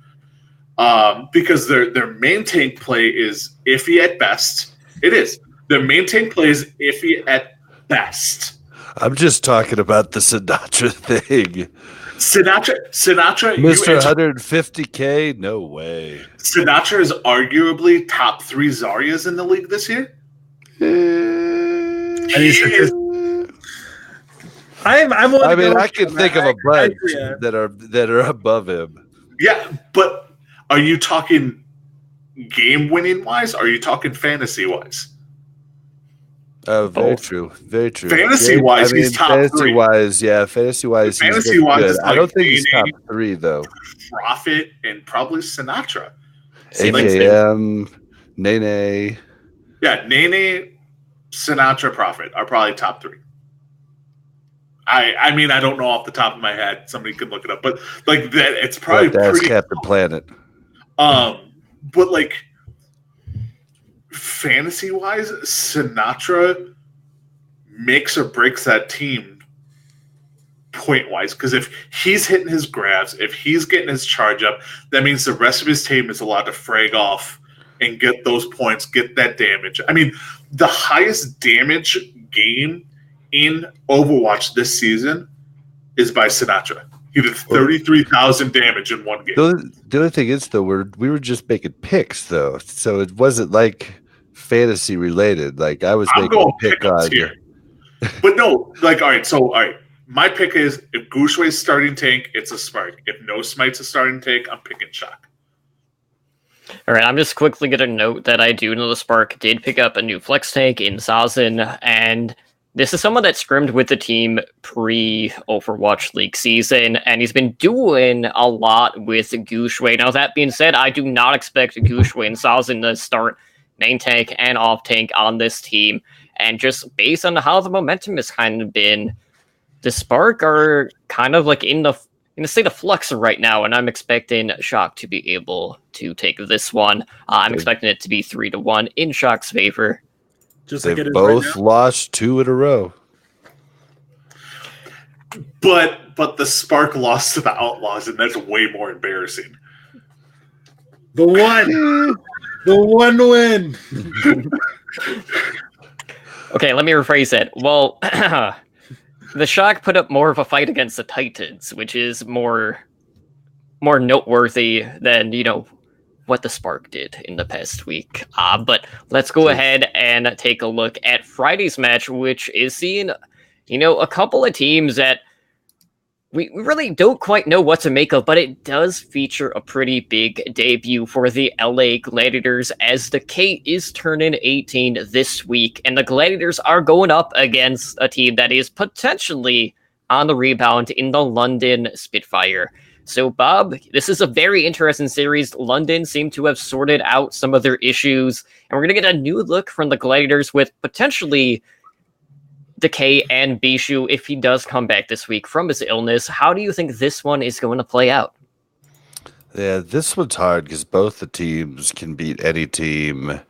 Because their main tank play is iffy at best. It is. Their main tank play is iffy at best. I'm just talking about the Sinatraa thing. Sinatraa, Mr. 150K? No way. Sinatraa is arguably top 3 Zaryas in the league this year. I can think of a bunch that are above him. Yeah, but are you talking game winning wise? Or are you talking fantasy wise? Very true. Very true. Fantasy wise, he's top 3. Fantasy wise, he's I don't think he's top 3 though. Prophet and probably Sinatraa. AKM, Nene. Yeah, Nene, Sinatraa, Prophet are probably top 3. I mean, I don't know off the top of my head. Somebody could look it up, but like that, it's probably pretty. Captain Planet. But like fantasy wise, Sinatraa makes or breaks that team point wise. Because if he's hitting his grabs, if he's getting his charge up, that means the rest of his team is allowed to frag off and get those points, get that damage. I mean, the highest damage game in Overwatch this season is by Sinatraa. He did 33,000 damage in one game. The other thing is, though, we were just making picks, though, so it wasn't like fantasy related. Like I was making a pick on here, but no, like all right. My pick is if Gouchway's starting tank, it's a Spark. If No Smite's a starting tank, I'm picking Shock. All right, I'm just quickly going to note that I do know the Spark did pick up a new flex tank in Zazen, and this is someone that scrimmed with the team pre-Overwatch League season, and he's been doing a lot with Gouchway. Now, that being said, I do not expect Gouchway and Zazen to start main tank and off tank on this team, and just based on how the momentum has kind of been, the Spark are kind of like in a state of flux right now, and I'm expecting Shock to be able to take this one. I'm expecting it to be 3-1 in Shock's favor. Just They've both lost 2 in a row. But the Spark lost to the Outlaws, and that's way more embarrassing. The one win. Okay, let me rephrase it. Well, the Shock put up more of a fight against the Titans, which is more noteworthy than, what the Spark did in the past week. But let's go ahead and take a look at Friday's match, which is seeing, a couple of teams that we really don't quite know what to make of, but it does feature a pretty big debut for the LA Gladiators as Decay is turning 18 this week, and the Gladiators are going up against a team that is potentially on the rebound in the London Spitfire. So, Bob, this is a very interesting series. London seem to have sorted out some of their issues, and we're going to get a new look from the Gladiators with potentially Decay and Bishu if he does come back this week from his illness. How do you think this one is going to play out? Yeah, this one's hard because both the teams can beat any team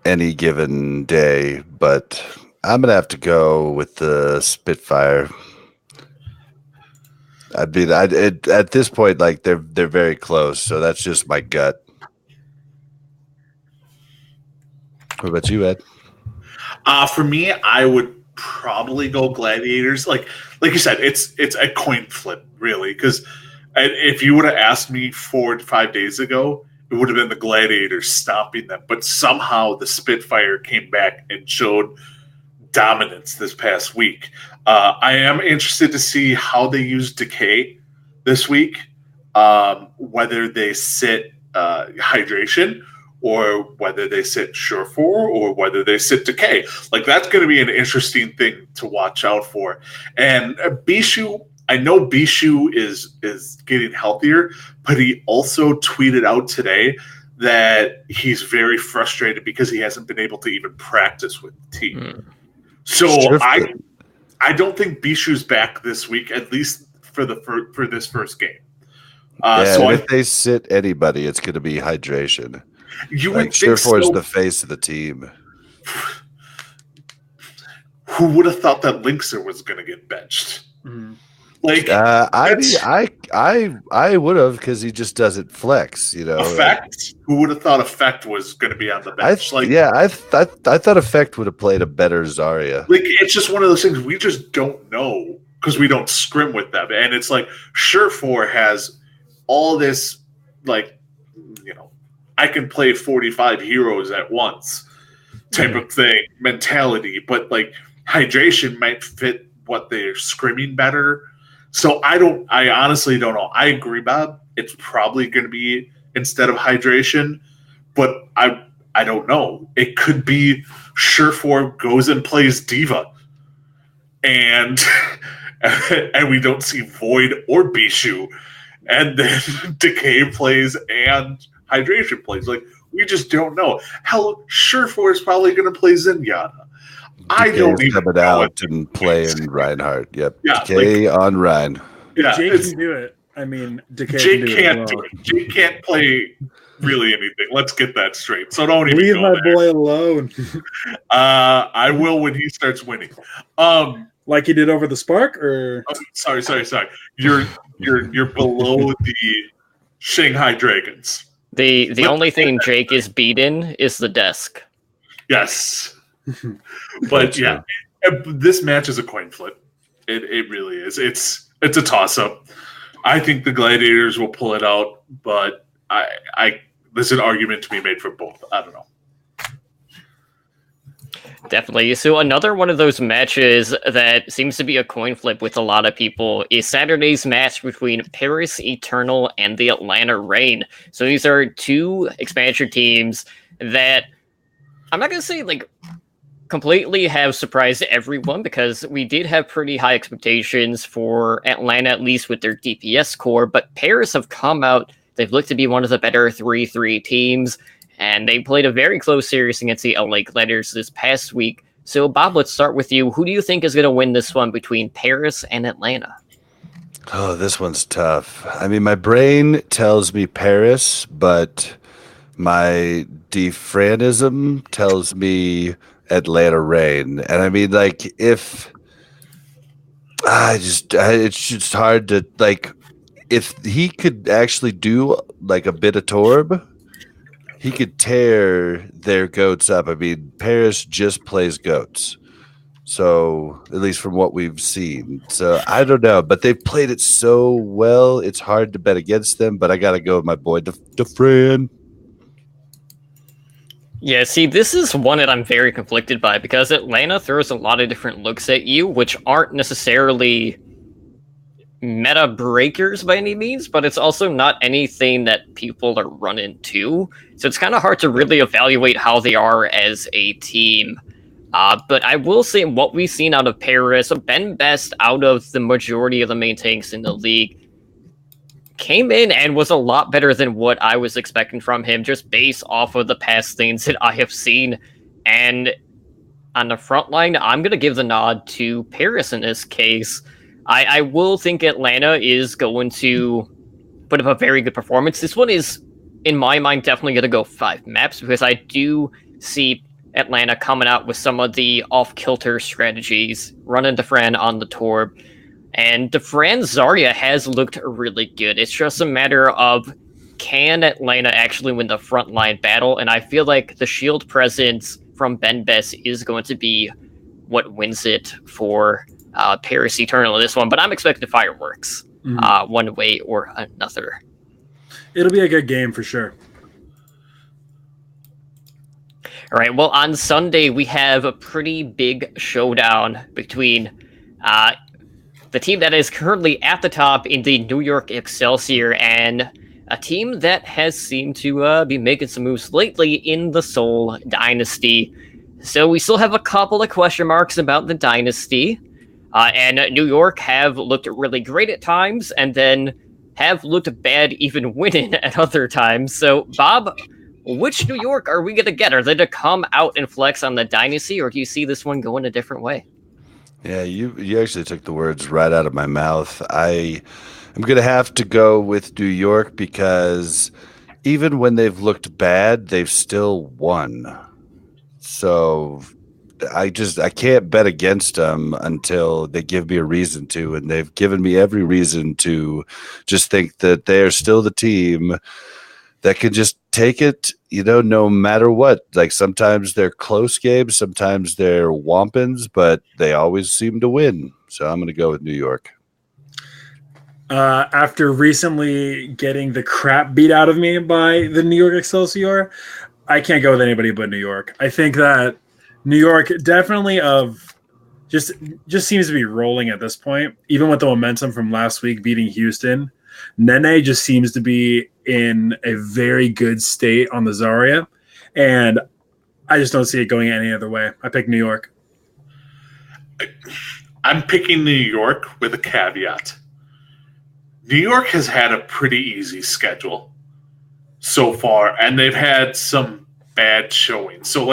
any given day, but I'm going to have to go with the Spitfire. At this point, like they're very close, so that's just my gut. What about you, Ed? For me, I would probably go Gladiators. Like you said, it's a coin flip, really. Because if you would have asked me 4 to 5 days ago, it would have been the Gladiators stopping them. But somehow the Spitfire came back and showed dominance this past week. I am interested to see how they use Decay this week, whether they sit Hydration or whether they sit Surefour or whether they sit Decay. Like, that's going to be an interesting thing to watch out for. And Bishu, I know Bishu is getting healthier, but he also tweeted out today that he's very frustrated because he hasn't been able to even practice with the team. So I don't think Bishu's back this week, at least for this first game. So if they sit anybody, it's going to be Hydration. You would think Surefour is the face of the team. Who would have thought that Linkser was going to get benched? Mm-hmm. Like, I would have, because he just doesn't flex. Effect. Who would have thought Effect was going to be on the bench? I thought Effect would have played a better Zarya. Like, it's just one of those things we just don't know because we don't scrim with them, and it's like Surefour has all this, like, I can play 45 heroes at once type of thing mentality, but like Hydration might fit what they're scrimming better. So I honestly don't know. I agree, Bob. It's probably going to be instead of Hydration, but I don't know. It could be Surefour goes and plays Diva, and and we don't see Void or Bishu, and then Decay plays and Hydration plays. Like, we just don't know. Hell, Surefour is probably going to play Zenyatta. I don't even coming out and playing Reinhardt. Yep. Yeah, Decay on Rein. Yeah, Jake can do it. I mean, Decay Jake can't do it. Jake can't play really anything. Let's get that straight. So don't even leave go my there. boy alone. I will when he starts winning. Like he did over the Spark, or sorry. You're below the Shanghai Dragons. The only thing Jake is beaten is the desk. Yes. But yeah, this match is a coin flip. It really is. It's a toss up. I think the Gladiators will pull it out, but there's an argument to be made for both. I don't know. Definitely. So another one of those matches that seems to be a coin flip with a lot of people is Saturday's match between Paris Eternal and the Atlanta Reign. So these are two expansion teams that I'm not going to say like completely have surprised everyone, because we did have pretty high expectations for Atlanta, at least with their DPS core, but Paris have come out. They've looked to be one of the better 3-3 teams, and they played a very close series against the LA Gladiators this past week. So, Bob, let's start with you. Who do you think is going to win this one between Paris and Atlanta? Oh, this one's tough. I mean, my brain tells me Paris, but my defranism tells me Atlanta Reign. And I mean, like, it's just hard to, like, if he could actually do like a bit of Torb, he could tear their goats up. I mean, Paris just plays goats. So, at least from what we've seen. So, I don't know. But they've played it so well, it's hard to bet against them. But I got to go with my boy, DeFran. Yeah, see, this is one that I'm very conflicted by because Atlanta throws a lot of different looks at you, which aren't necessarily meta breakers by any means, but it's also not anything that people are running to. So it's kind of hard to really evaluate how they are as a team. But I will say what we've seen out of Paris, Ben Best out of the majority of the main tanks in the league, came in and was a lot better than what I was expecting from him, just based off of the past things that I have seen. And on the front line, I'm going to give the nod to Paris in this case. I will think Atlanta is going to put up a very good performance. This one is, in my mind, definitely going to go 5 maps because I do see Atlanta coming out with some of the off-kilter strategies, running Dafran on the Torb. And Dafran Zarya has looked really good. It's just a matter of, can Atlanta actually win the frontline battle? And I feel like the shield presence from Ben Best is going to be what wins it for Paris Eternal in this one. But I'm expecting fireworks one way or another. It'll be a good game for sure. All right, well, on Sunday, we have a pretty big showdown between the team that is currently at the top in the New York Excelsior and a team that has seemed to be making some moves lately in the Seoul Dynasty. So we still have a couple of question marks about the Dynasty. And New York have looked really great at times and then have looked bad even winning at other times. So, Bob, which New York are we going to get? Are they to come out and flex on the Dynasty, or do you see this one going a different way? Yeah, you actually took the words right out of my mouth. I'm going to have to go with New York because even when they've looked bad, they've still won. So I can't bet against them until they give me a reason to, and they've given me every reason to just think that they are still the team that can just take it, no matter what. Like sometimes they're close games, sometimes they're wompins, but they always seem to win. So I'm going to go with New York. After recently getting the crap beat out of me by the New York Excelsior, I can't go with anybody but New York. I think that New York definitely just seems to be rolling at this point, even with the momentum from last week beating Houston. Nene just seems to be in a very good state on the Zarya, and I just don't see it going any other way. I pick New York. I'm picking New York with a caveat. New York has had a pretty easy schedule so far, and they've had some bad showings. So,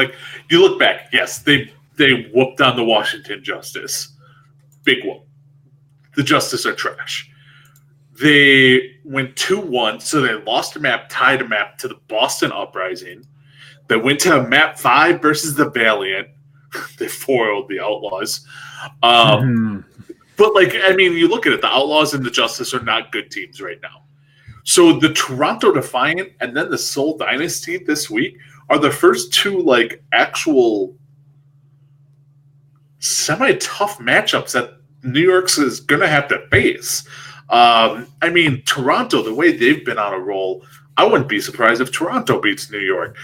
you look back, yes, they whooped on the Washington Justice. Big whoop. The Justice are trash. They went 2-1, so they lost a map, tied a map to the Boston Uprising. They went to map 5 versus the Valiant. They foiled the Outlaws. But, you look at it, the Outlaws and the Justice are not good teams right now. So the Toronto Defiant and then the Seoul Dynasty this week are the first two, actual semi-tough matchups that New York's is going to have to face. Toronto, the way they've been on a roll, I wouldn't be surprised if Toronto beats New York.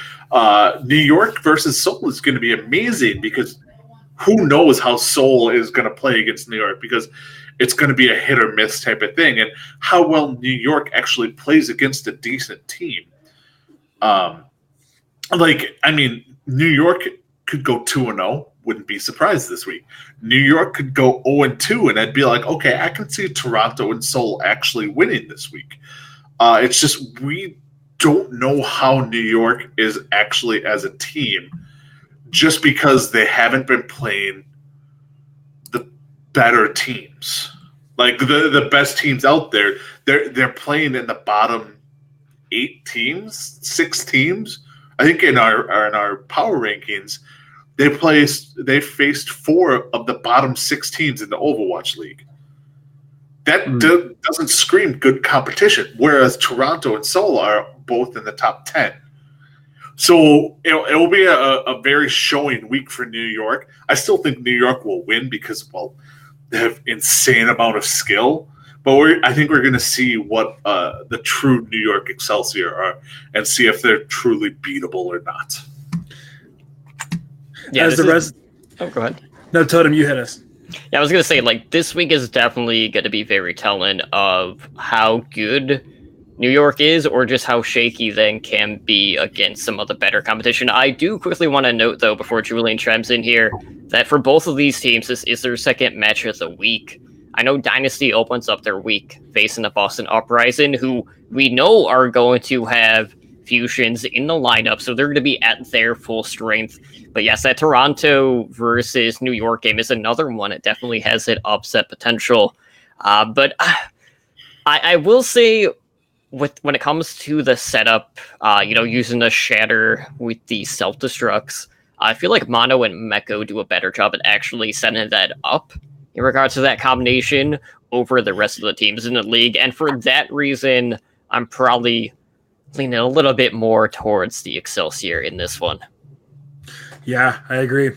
New York versus Seoul is going to be amazing because who knows how Seoul is going to play against New York, because it's going to be a hit or miss type of thing, and how well New York actually plays against a decent team. New York could go 2-0. Wouldn't be surprised this week. New York could go 0-2, and I'd be like, okay, I can see Toronto and Seoul actually winning this week. It's just we don't know how New York is actually as a team, just because they haven't been playing the better teams, the best teams out there. They're playing in the bottom 8 teams, 6 teams. I think in our power rankings, they faced 4 of the bottom 6 teams in the Overwatch League. That doesn't scream good competition, whereas Toronto and Seoul are both in the top 10. So it will be a very showing week for New York. I still think New York will win because, they have insane amount of skill. But I think we're going to see what the true New York Excelsior are and see if they're truly beatable or not. Yeah, As the rest. Oh, go ahead. No, Totem, you hit us. Yeah, I was gonna say, like, this week is definitely gonna be very telling of how good New York is, or just how shaky then can be against some of the better competition. I do quickly want to note, though, before Julian chimes in here, that for both of these teams, this is their second match of the week. I know Dynasty opens up their week facing the Boston Uprising, who we know are going to have fusions in the lineup, so they're going to be at their full strength. But yes, that Toronto versus New York game is another one. It definitely has that upset potential. But I will say, when it comes to the setup, using the Shatter with the self-destructs, I feel like Mono and Meko do a better job at actually setting that up in regards to that combination over the rest of the teams in the league. And for that reason, I'm probably leaning a little bit more towards the Excelsior in this one. Yeah, I agree.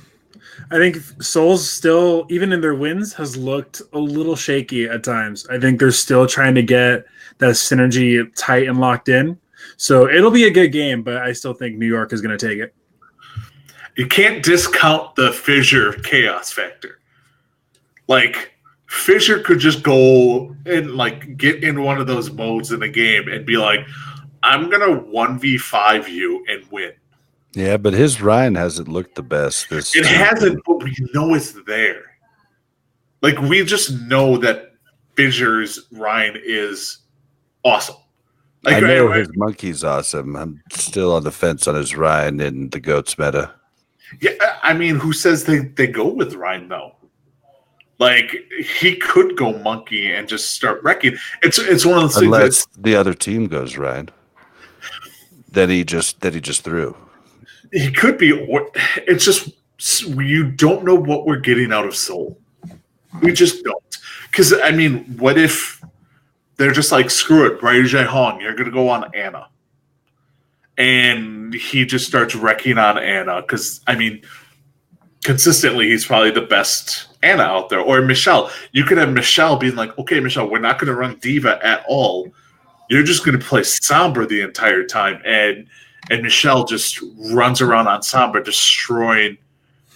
I think Seoul's still, even in their wins, has looked a little shaky at times. I think they're still trying to get that synergy tight and locked in. So it'll be a good game, but I still think New York is going to take it. You can't discount the Fissure chaos factor. Like, Fissure could just go and, like, get in one of those modes in the game and be like, I'm going to 1v5 you and win. Yeah, but his Ryan hasn't looked the best this It season. hasn't, but we know it's there. Like, we just know that Fissure's Ryan is awesome. Like, I know his monkey's awesome. I'm still on the fence on his Ryan in the GOATS meta. Yeah, I mean, who says they go with Ryan, though? Like, he could go monkey and just start wrecking. It's one of those things. Unless the other team goes Ryan. That he just threw. He could be. It's just you don't know what we're getting out of Seoul. We just don't. Because, I mean, what if they're just like, screw it, Bai Hong, you're going to go on Anna. And he just starts wrecking on Anna. Because, I mean, consistently, he's probably the best Anna out there. Or Michelle. You could have Michelle being like, okay, Michelle, we're not going to run Diva at all. You're just going to play Sombra the entire time. And Michelle just runs around on Sombra destroying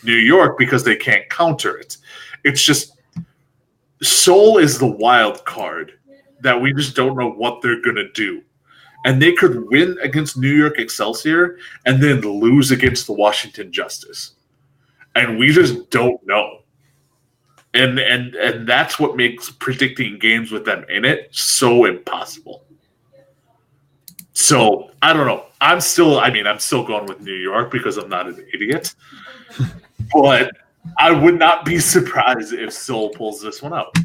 New York because they can't counter it. It's just Seoul is the wild card that we just don't know what they're going to do. And they could win against New York Excelsior and then lose against the Washington Justice. And we just don't know. And that's what makes predicting games with them in it so impossible. So, I don't know. I'm still going with New York because I'm not an idiot. But I would not be surprised if Seoul pulls this one out.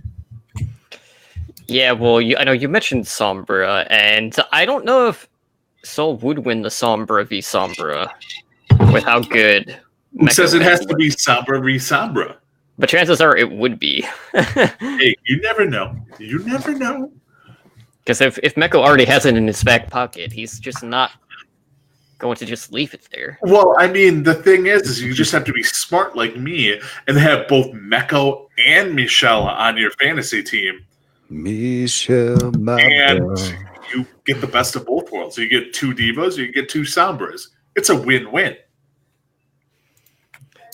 Yeah, well, I know you mentioned Sombra, and I don't know if Seoul would win the Sombra v Sombra with how good. Who says it has to be Sombra v Sombra? But chances are it would be. Hey, you never know. You never know. Because if Meko already has it in his back pocket, he's just not going to just leave it there. Well, I mean, the thing is you just have to be smart like me and have both Meko and Michelle on your fantasy team. Michelle, my and girl. You get the best of both worlds. You get two Divas, you get two Sombras. It's a win-win.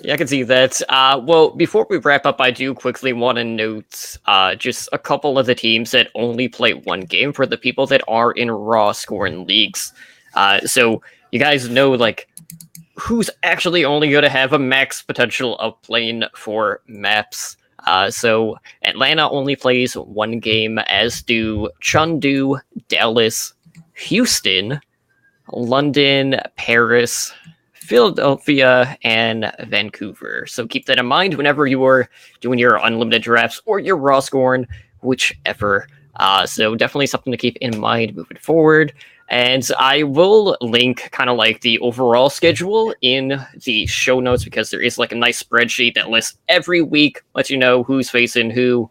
Yeah, I can see that. Well, before we wrap up, I do quickly want to note just a couple of the teams that only play one game for the people that are in raw scoring leagues. So you guys know, like, who's actually only going to have a max potential of playing 4 maps. So Atlanta only plays one game, as do Chengdu, Dallas, Houston, London, Paris, Philadelphia, and Vancouver. So keep that in mind whenever you are doing your unlimited drafts or your raw scoring, whichever. So definitely something to keep in mind moving forward. And I will link kind of like the overall schedule in the show notes, because there is like a nice spreadsheet that lists every week, lets you know who's facing who,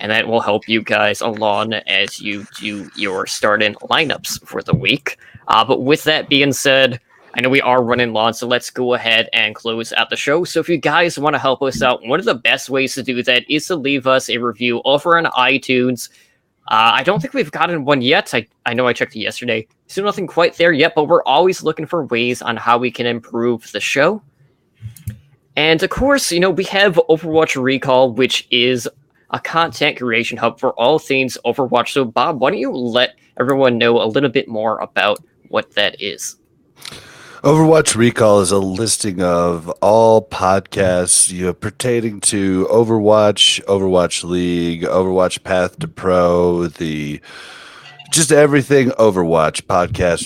and that will help you guys along as you do your starting lineups for the week. But with that being said, I know we are running long, so let's go ahead and close out the show. So if you guys want to help us out, one of the best ways to do that is to leave us a review over on iTunes. I don't think we've gotten one yet. I know I checked it yesterday. Still nothing quite there yet, but we're always looking for ways on how we can improve the show. And of course, we have Overwatch Recall, which is a content creation hub for all things Overwatch. So, Bob, why don't you let everyone know a little bit more about what that is? Overwatch Recall is a listing of all podcasts pertaining to Overwatch, Overwatch League, Overwatch Path to Pro, just everything Overwatch podcast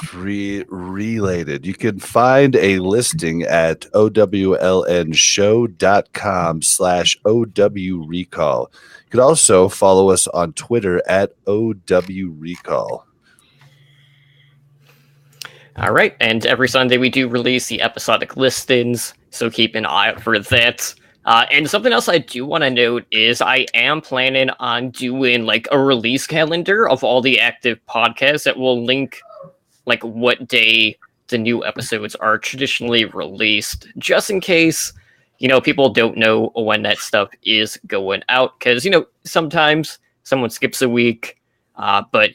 related. You can find a listing at owlnshow.com/OW Recall. You can also follow us on Twitter at OW Recall. All right, and every Sunday we do release the episodic listings, so keep an eye out for that. And something else I do want to note is I am planning on doing like a release calendar of all the active podcasts that will link like what day the new episodes are traditionally released, just in case, people don't know when that stuff is going out. Because, sometimes someone skips a week, but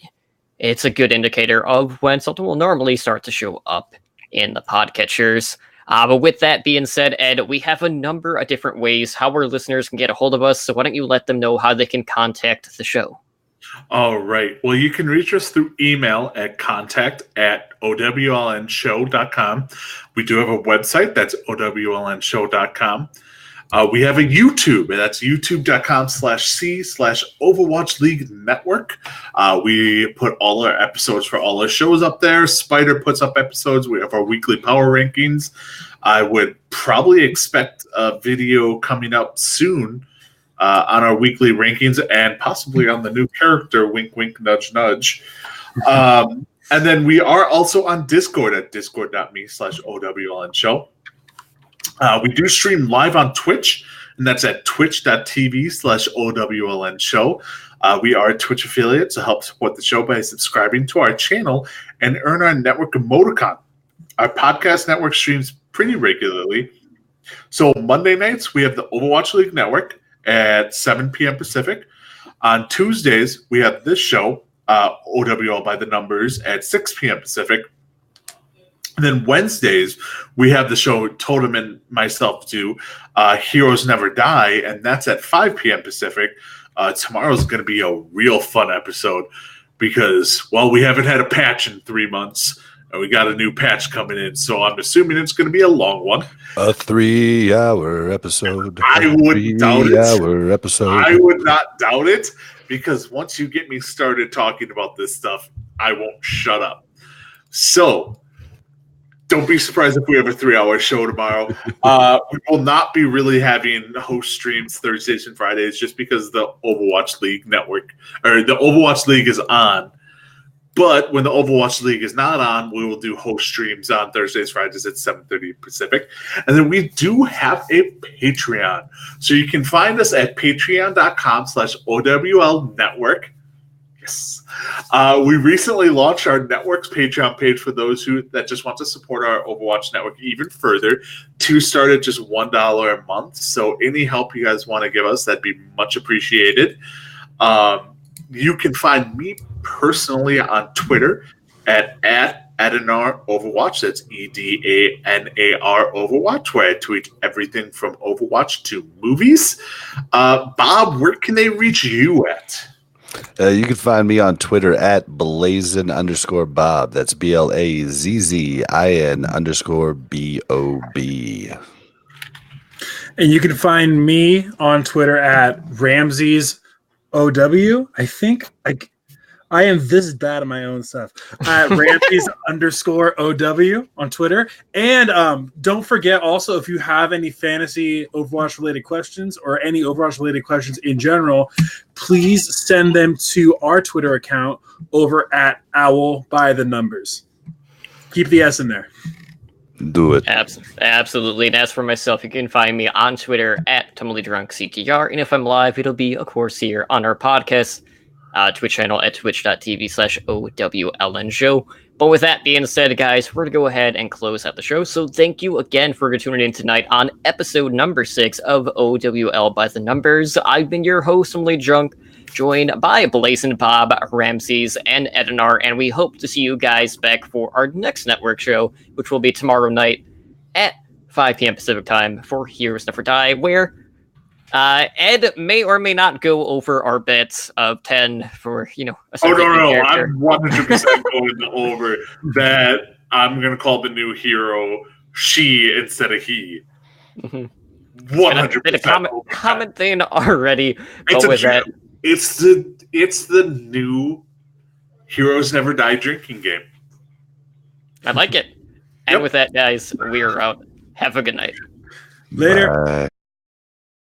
it's a good indicator of when something will normally start to show up in the podcatchers. But with that being said, Ed, we have a number of different ways how our listeners can get a hold of us. So why don't you let them know how they can contact the show? All right. Well, you can reach us through email at contact@owlnshow.com. We do have a website. That's owlnshow.com. We have a YouTube, and that's youtube.com/C/Overwatch League Network. We put all our episodes for all our shows up there. Spider puts up episodes. We have our weekly power rankings. I would probably expect a video coming up soon on our weekly rankings and possibly on the new character, wink, wink, nudge, nudge. And then we are also on Discord at discord.me/OWLNshow. We do stream live on Twitch, and that's at twitch.tv/OWLNshow. We are a Twitch affiliate, so help support the show by subscribing to our channel and earn our network emoticon. Our podcast network streams pretty regularly. So Monday nights, we have the Overwatch League Network at 7 p.m. Pacific. On Tuesdays, we have this show, OWL by the Numbers, at 6 p.m. Pacific. And then Wednesdays, we have the show Totem and myself do Heroes Never Die, and that's at 5 p.m. Pacific. Tomorrow's going to be a real fun episode because, well, we haven't had a patch in 3 months, and we got a new patch coming in, so I'm assuming it's going to be a long one. A 3-hour episode. I wouldn't doubt it. 3-hour episode. I would not doubt it, because once you get me started talking about this stuff, I won't shut up. So don't be surprised if we have a 3-hour show tomorrow. We will not be really having host streams Thursdays and Fridays just because the Overwatch League network or the Overwatch League is on. But when the Overwatch League is not on, we will do host streams on Thursdays, Fridays at 7:30 Pacific. And then we do have a Patreon. So you can find us at patreon.com/OWL Network. Yes. We recently launched our network's Patreon page for those that just want to support our Overwatch network even further. To start at just $1 a month. So any help you guys want to give us, that'd be much appreciated. You can find me personally on Twitter at Adanar Overwatch. That's EDANAR Overwatch, where I tweet everything from Overwatch to movies. Bob, where can they reach you at? You can find me on Twitter at Blazin_Bob. That's BLAZZIN_BOB. And you can find me on Twitter at Ramses OW. I think I am this bad at my own stuff. At Ramses_OW on Twitter. And don't forget also, if you have any fantasy Overwatch related questions or any Overwatch related questions in general, please send them to our Twitter account over at Owl by the Numbers. Keep the S in there. Do it. Absolutely. And as for myself, you can find me on Twitter at TumblyDrunkCTR. And if I'm live, it'll be, of course, here on our podcast Twitch channel at twitch.tv/OWLNshow. But with that being said, guys, we're going to go ahead and close out the show. So thank you again for tuning in tonight on episode number 6 of OWL by the Numbers. I've been your host, Tumbly Drunk, joined by Blazin' Bob, Ramses, and Edinar, and we hope to see you guys back for our next network show, which will be tomorrow night at 5 p.m. Pacific time for Heroes Never Die, where Ed may or may not go over our bets of 10 for, a Oh, certain no. character. I'm 100% going over that. I'm going to call the new hero she instead of he. Mhm. 100%. Did a comment thing already. It's What was that? It's the new Heroes Never Die drinking game. I like it. And Yep. with that, guys, we are out. Have a good night. Later. Bye.